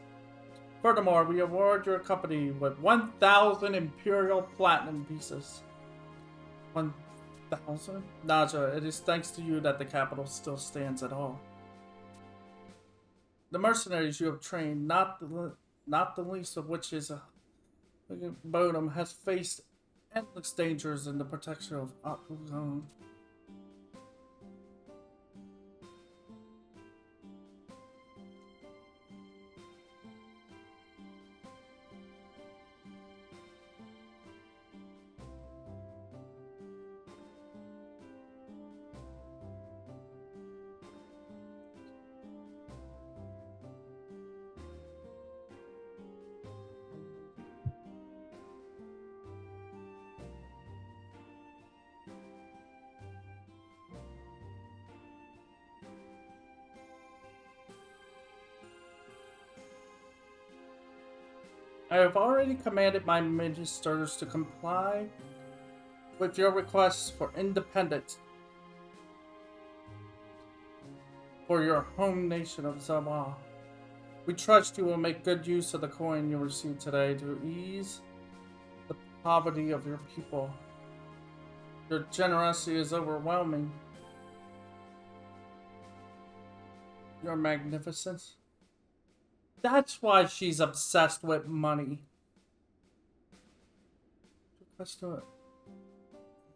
Furthermore, we award your company with 1,000 Imperial Platinum pieces. 1,000? Naja, it is thanks to you that the capital still stands at all. The mercenaries you have trained, not the least of which is Bodum, has faced endless dangers in the protection of Akuzan. I have already commanded my ministers to comply with your requests for independence for your home nation of Zawa. We trust you will make good use of the coin you received today to ease the poverty of your people. Your generosity is overwhelming. Your magnificence. That's why she's obsessed with money.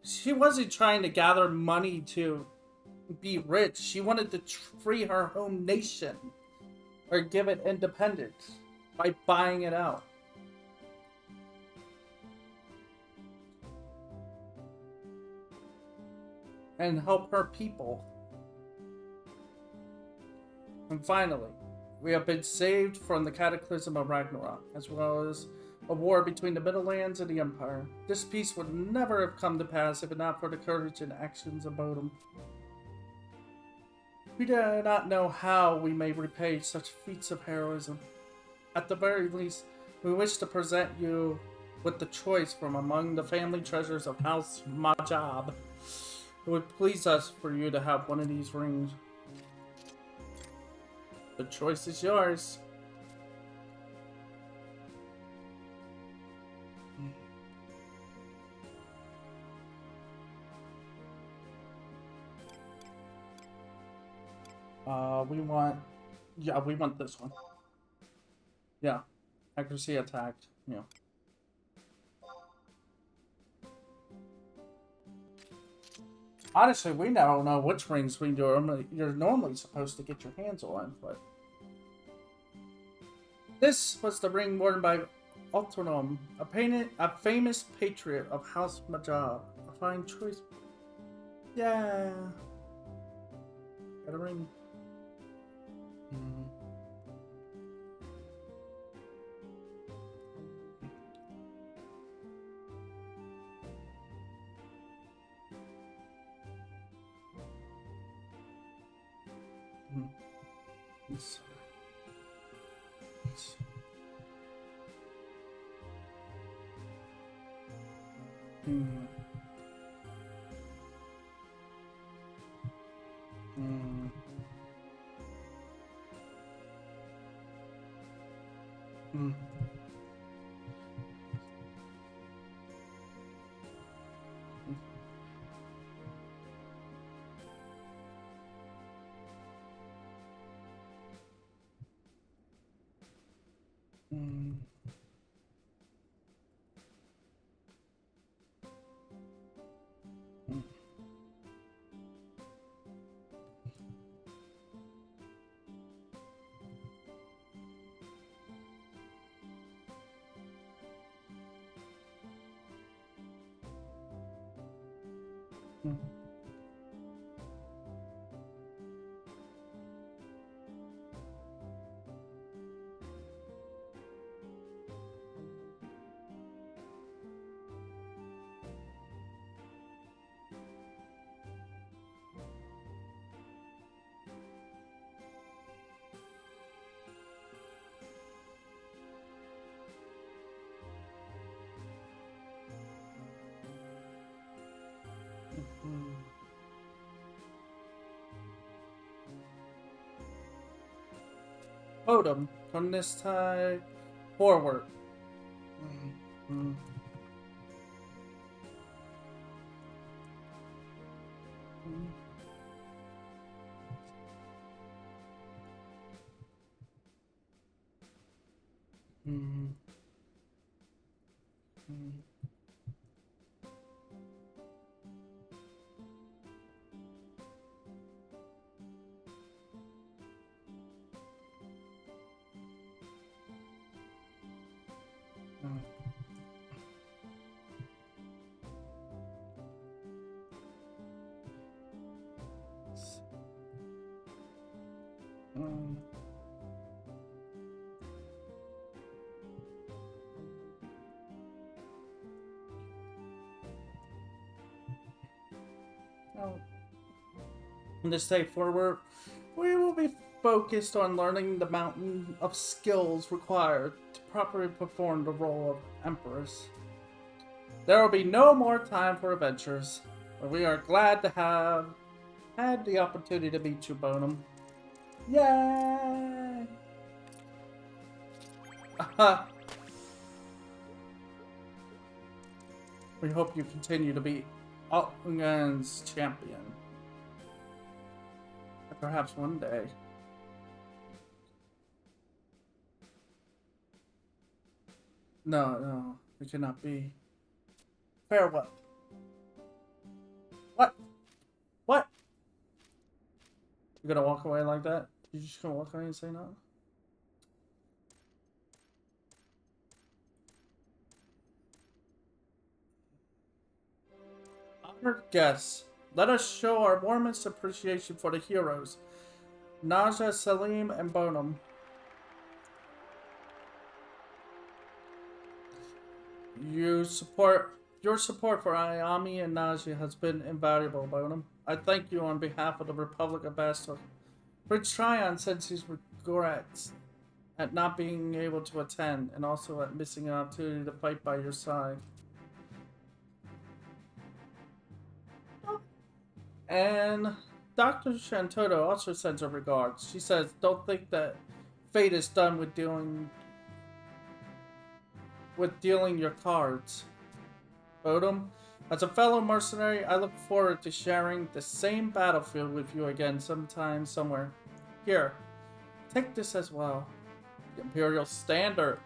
She wasn't trying to gather money to be rich. She wanted to free her home nation or give it independence by buying it out. And help her people. And finally, we have been saved from the cataclysm of Ragnarok, as well as a war between the Middlelands and the Empire. This peace would never have come to pass if not for the courage and actions of Bodum. We do not know how we may repay such feats of heroism. At the very least, we wish to present you with the choice from among the family treasures of House Majab. It would please us for you to have one of these rings. The choice is yours. We want this one. Yeah. Accuracy attacked. Yeah. Honestly, we don't know which rings you're normally supposed to get your hands on, but... This was the ring worn by Ultronum, a famous patriot of House Majab. A fine choice. Yeah. Got a ring. Yes. Yes. Mm. Totem from this time forward. Mm. Mm. Mm. Mm. Mm. Mm. Oh. From this day forward, we will be focused on learning the mountain of skills required to properly perform the role of Empress. There will be no more time for adventures, but we are glad to have had the opportunity to meet you, Bonum. Yay! We hope you continue to be Outland's champion. And perhaps one day. No, we cannot be. Farewell. What? What? You gonna walk away like that? You just gonna walk away and say no? Honored guests, let us show our warmest appreciation for the heroes, Naja, Salim, and Bonum. Your support for Ayami and Naja has been invaluable, Bonum. I thank you on behalf of the Republic Ambassador for Tryon sends his regrets at not being able to attend and also at missing an opportunity to fight by your side. And Dr. Shantoto also sends her regards. She says, don't think that fate is done with dealing your cards. Odom, as a fellow mercenary, I look forward to sharing the same battlefield with you again sometime, somewhere. Here, take this as well. The Imperial Standard.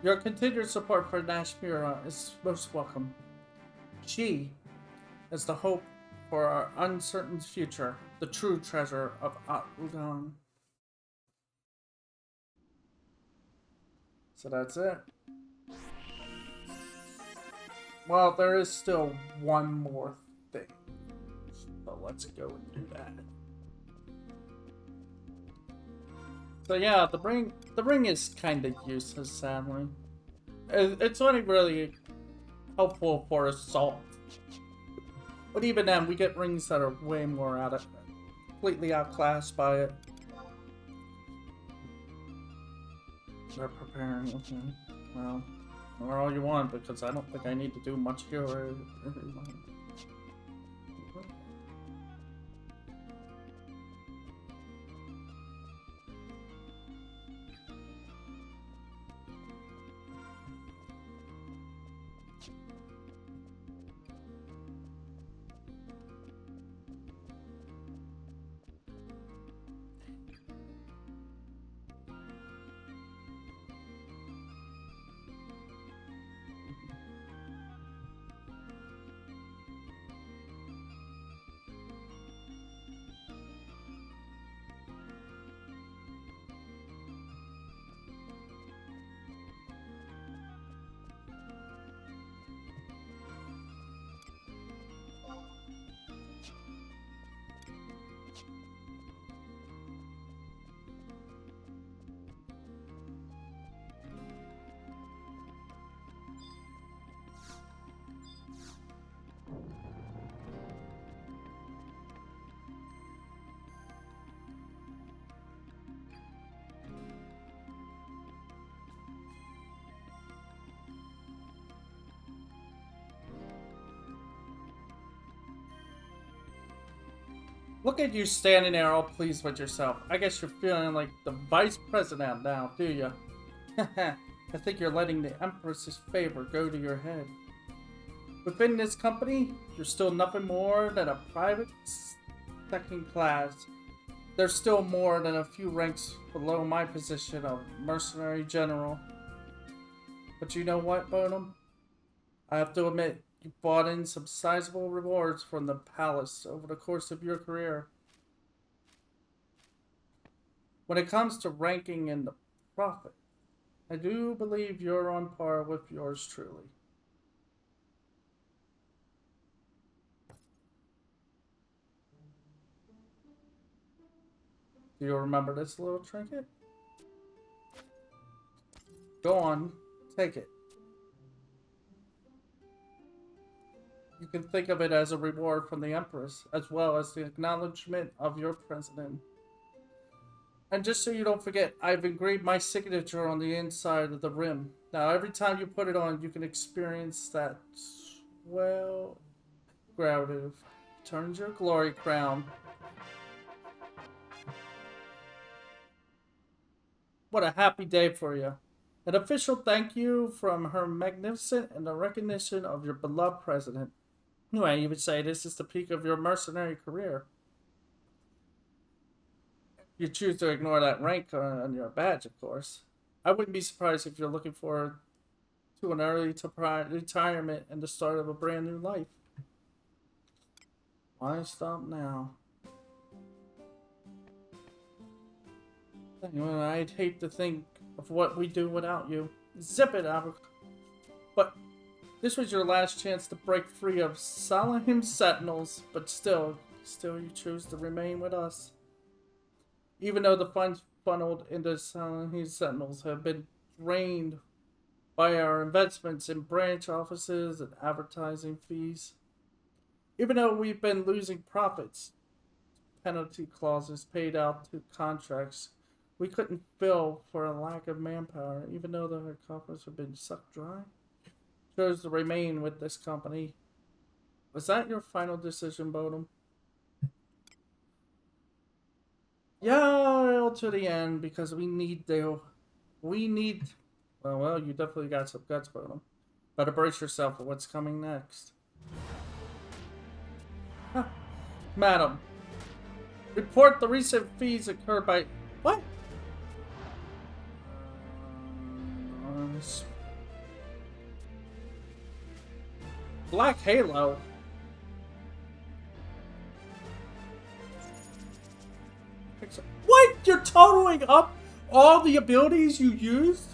Your continued support for Nashmira is most welcome. She is the hope for our uncertain future, the true treasure of Udan. So that's it. Well, there is still one more thing. So let's go and do that. So yeah, the ring is kind of useless, sadly. It's only really helpful for assault. But even then, we get rings that are way more completely outclassed by it. They're preparing, okay. Well, or all you want, because I don't think I need to do much here. Look at you standing there all pleased with yourself. I guess you're feeling like the vice president now, do you? I think you're letting the Empress's favor go to your head. Within this company, you're still nothing more than a private second class. There's still more than a few ranks below my position of mercenary general. But you know what, Bonham? I have to admit, you bought in some sizable rewards from the palace over the course of your career. When it comes to ranking and the profit, I do believe you're on par with yours truly. Do you remember this little trinket? Go on, take it. You can think of it as a reward from the Empress, as well as the acknowledgement of your president. And just so you don't forget, I've engraved my signature on the inside of the rim. Now, every time you put it on, you can experience that swell gravity. Turns your glory crown. What a happy day for you. An official thank you from Her Magnificent and the recognition of your beloved president. Anyway, you would say this is the peak of your mercenary career. You choose to ignore that rank on your badge, of course. I wouldn't be surprised if you're looking forward to an early retirement and the start of a brand new life. Why stop now? Anyway, I'd hate to think of what we do without you. Zip it, Albert. But this was your last chance to break free of Salahim's sentinels, but still you choose to remain with us. Even though the funds funneled into Salahim's sentinels have been drained by our investments in branch offices and advertising fees. Even though we've been losing profits, penalty clauses paid out to contracts we couldn't fill for a lack of manpower, even though the coffers have been sucked dry. Chose to remain with this company. Was that your final decision, Bodum? Yeah, to the end, because we need. Well, you definitely got some guts, Bodum. Better brace yourself for what's coming next. Huh. Madam, report the recent fees incurred by... What? Black Halo. What? You're totaling up all the abilities you used?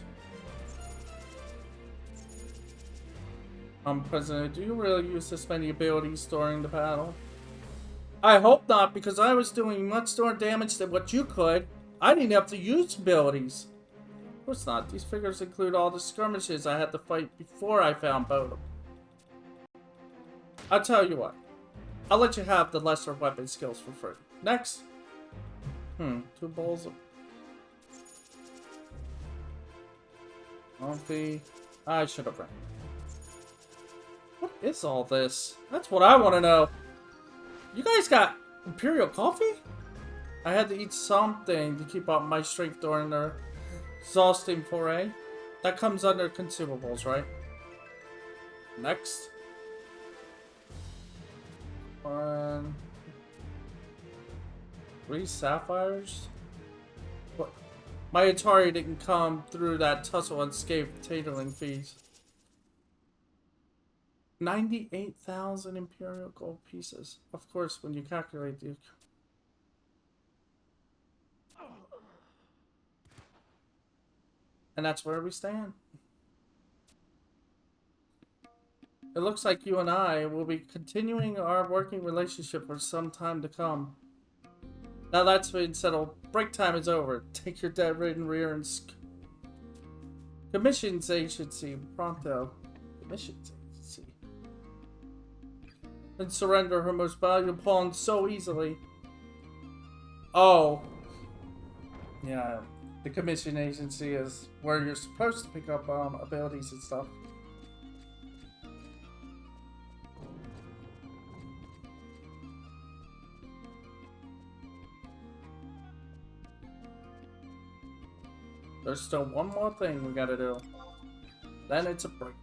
President, do you really use this many abilities during the battle? I hope not, because I was doing much more damage than what you could. I didn't have to use abilities. Of course not. These figures include all the skirmishes I had to fight before I found Bodum. I'll tell you what. I'll let you have the lesser weapon skills for free. Next. 2 bowls of... Coffee. I should have ran. What is all this? That's what I want to know. You guys got Imperial coffee? I had to eat something to keep up my strength during the exhausting foray. That comes under consumables, right? Next. 3 sapphires? What? My Atari didn't come through that tussle unscathed tailoring fees. 98,000 Imperial gold pieces. Of course, when you calculate the... And that's where we stand. It looks like you and I will be continuing our working relationship for some time to come. Now that's been settled. Break time is over. Take your dead-ridden rear and... Commissions Agency. Pronto. Commissions Agency. And surrender her most valuable pawn so easily. Oh. Yeah. The commission agency is where you're supposed to pick up abilities and stuff. There's still one more thing we gotta do. Then it's a break.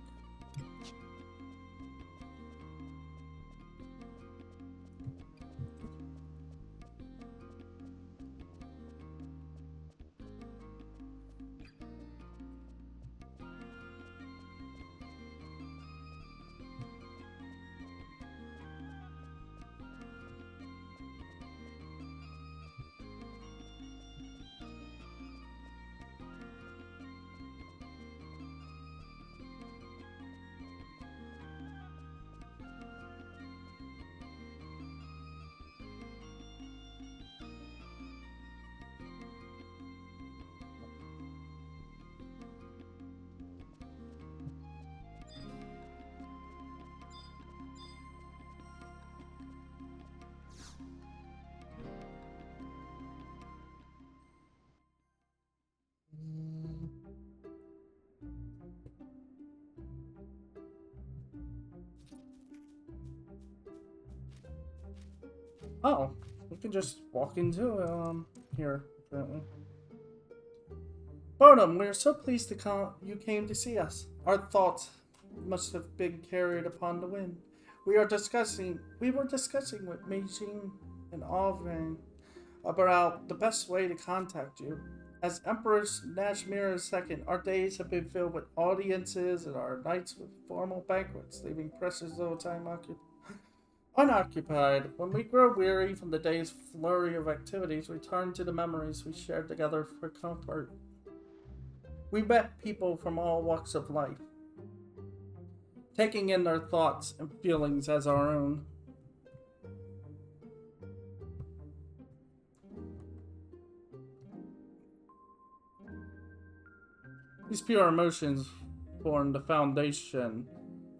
Oh, we can just walk into here, apparently. Bonham, we are so pleased you came to see us. Our thoughts must have been carried upon the wind. We were discussing with Meijing and Alvin about the best way to contact you. As Empress Nashmira II, our days have been filled with audiences and our nights with formal banquets, leaving precious little time unoccupied. When we grow weary from the day's flurry of activities, we turn to the memories we shared together for comfort. We met people from all walks of life, taking in their thoughts and feelings as our own. These pure emotions formed the foundation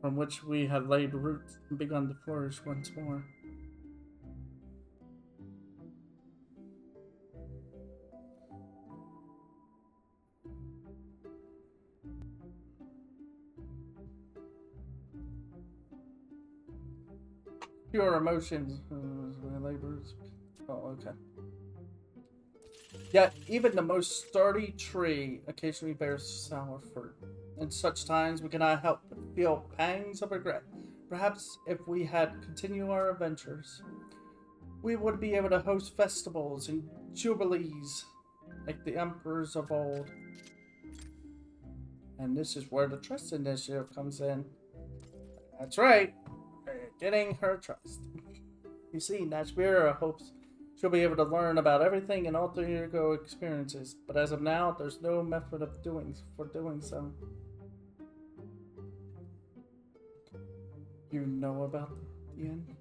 from which we had laid roots and begun to flourish once more. Pure emotions. Labors. Oh, okay. Yet, even the most sturdy tree occasionally bears sour fruit. In such times, we cannot help but feel pangs of regret. Perhaps if we had continued our adventures, we would be able to host festivals and jubilees like the emperors of old. And this is where the trust initiative comes in. That's right. Getting her trust. You see, Nashmira hopes she'll be able to learn about everything in alter ego experiences, but as of now, there's no method of doing so. You know about the end?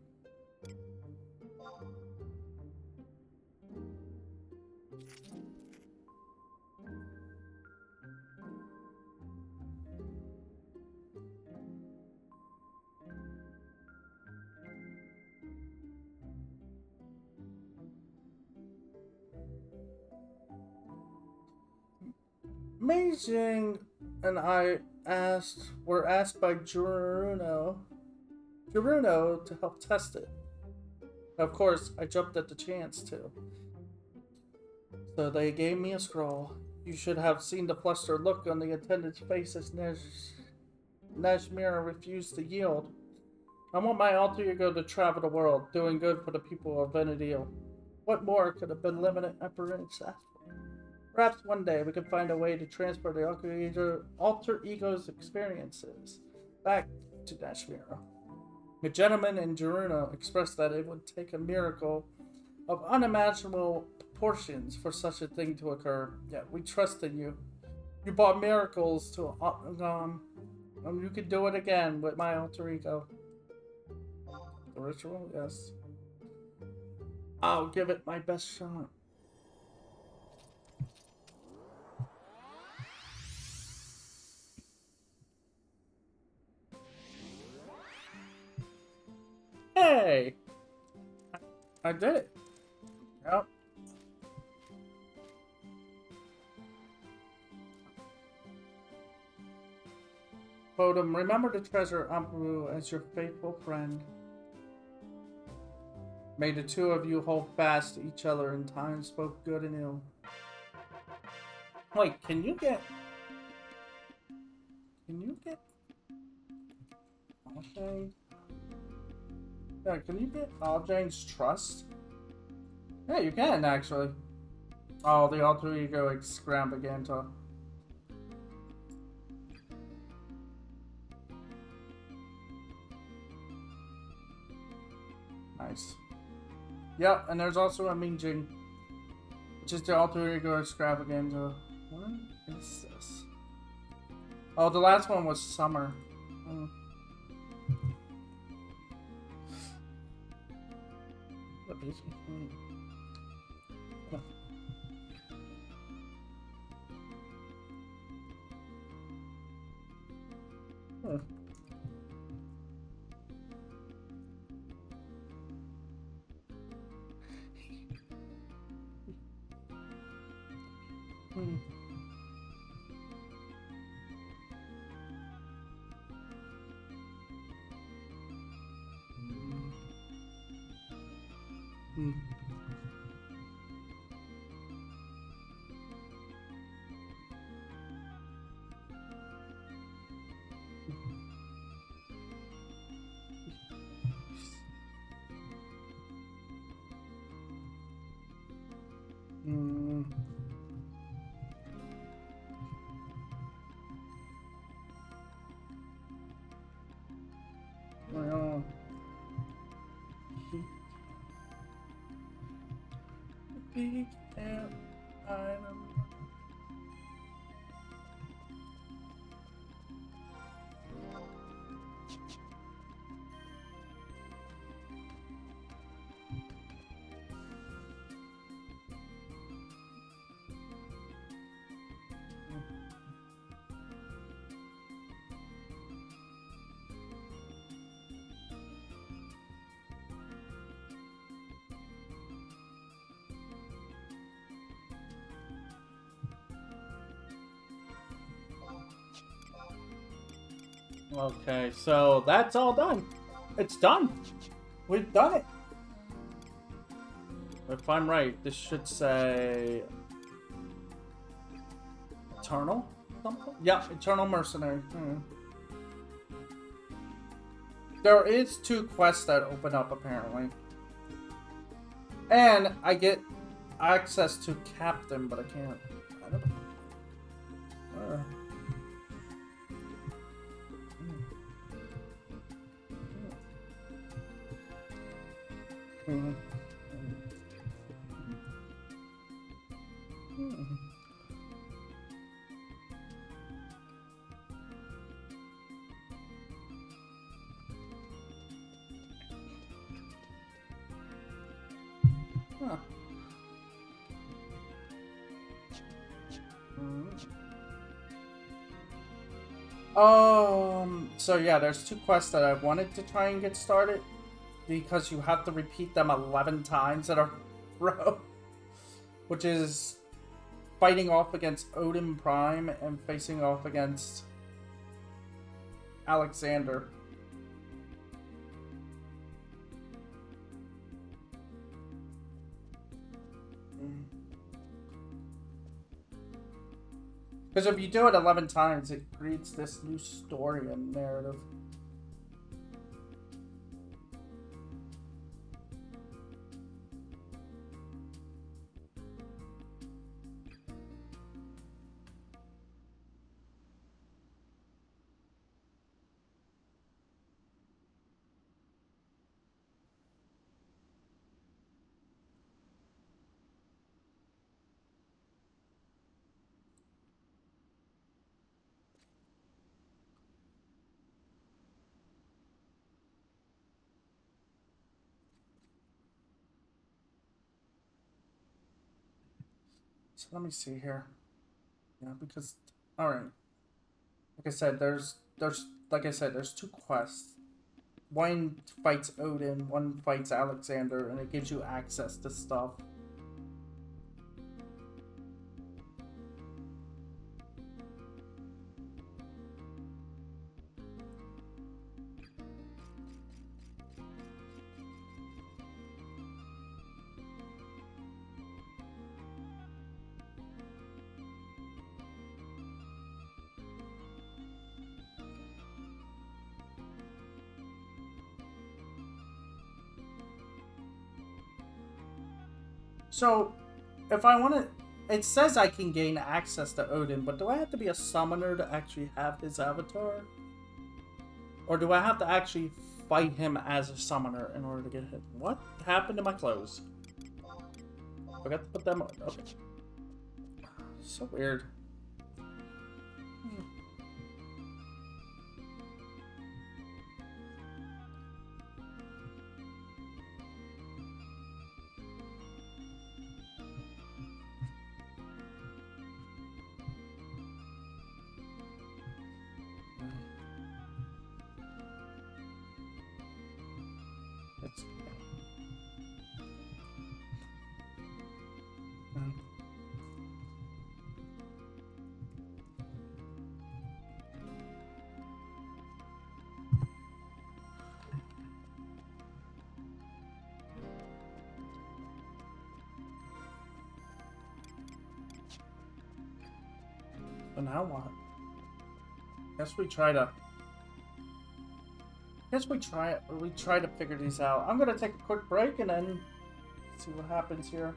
Meijing and I were asked by Juruno to help test it. Of course, I jumped at the chance to. So they gave me a scroll. You should have seen the flustered look on the attendant's face as Nashmira refused to yield. I want my alter ego to travel the world, doing good for the people of Venedil. What more could have been limited Emperor asked for? Perhaps one day we could find a way to transfer the alter ego's experiences back to Nashmira. The gentleman in Juruno expressed that it would take a miracle of unimaginable proportions for such a thing to occur. Yet we trust in you. You brought miracles to and you could do it again with my alter ego. The ritual, yes. I'll give it my best shot. Hey! I did it. Yep. Bodum, remember to treasure Ampuru as your faithful friend. May the two of you hold fast to each other in times both good and ill. Wait, can you get... Can you get... Aljane? Yeah, can you get Aljane's trust? Yeah, you can, actually. Oh, the alter ego extravaganza. Nice. Yep, and there's also a Mingjing, which is the alter ego extravaganza. What is this? Oh, the last one was Summer. What is it? Well, big item. Okay, so that's all done. It's done. We've done it. If I'm right, this should say Eternal something? Yeah, Eternal Mercenary. There is 2 quests that open up apparently. And I get access to Captain, but I can't. I don't know. So yeah, there's 2 quests that I wanted to try and get started because you have to repeat them 11 times in a row, which is fighting off against Odin Prime and facing off against Alexander. Because if you do it 11 times, it creates this new story and narrative. So let me see here. Yeah, because all right. Like I said, there's 2 quests. One fights Odin, one fights Alexander, and it gives you access to stuff. So, if I want to... It says I can gain access to Odin, but do I have to be a summoner to actually have his avatar? Or do I have to actually fight him as a summoner in order to get hit? What happened to my clothes? Forgot to put them on. Okay. So weird. It's... But now what? Guess we try to figure these out. I'm gonna take a quick break and then see what happens here.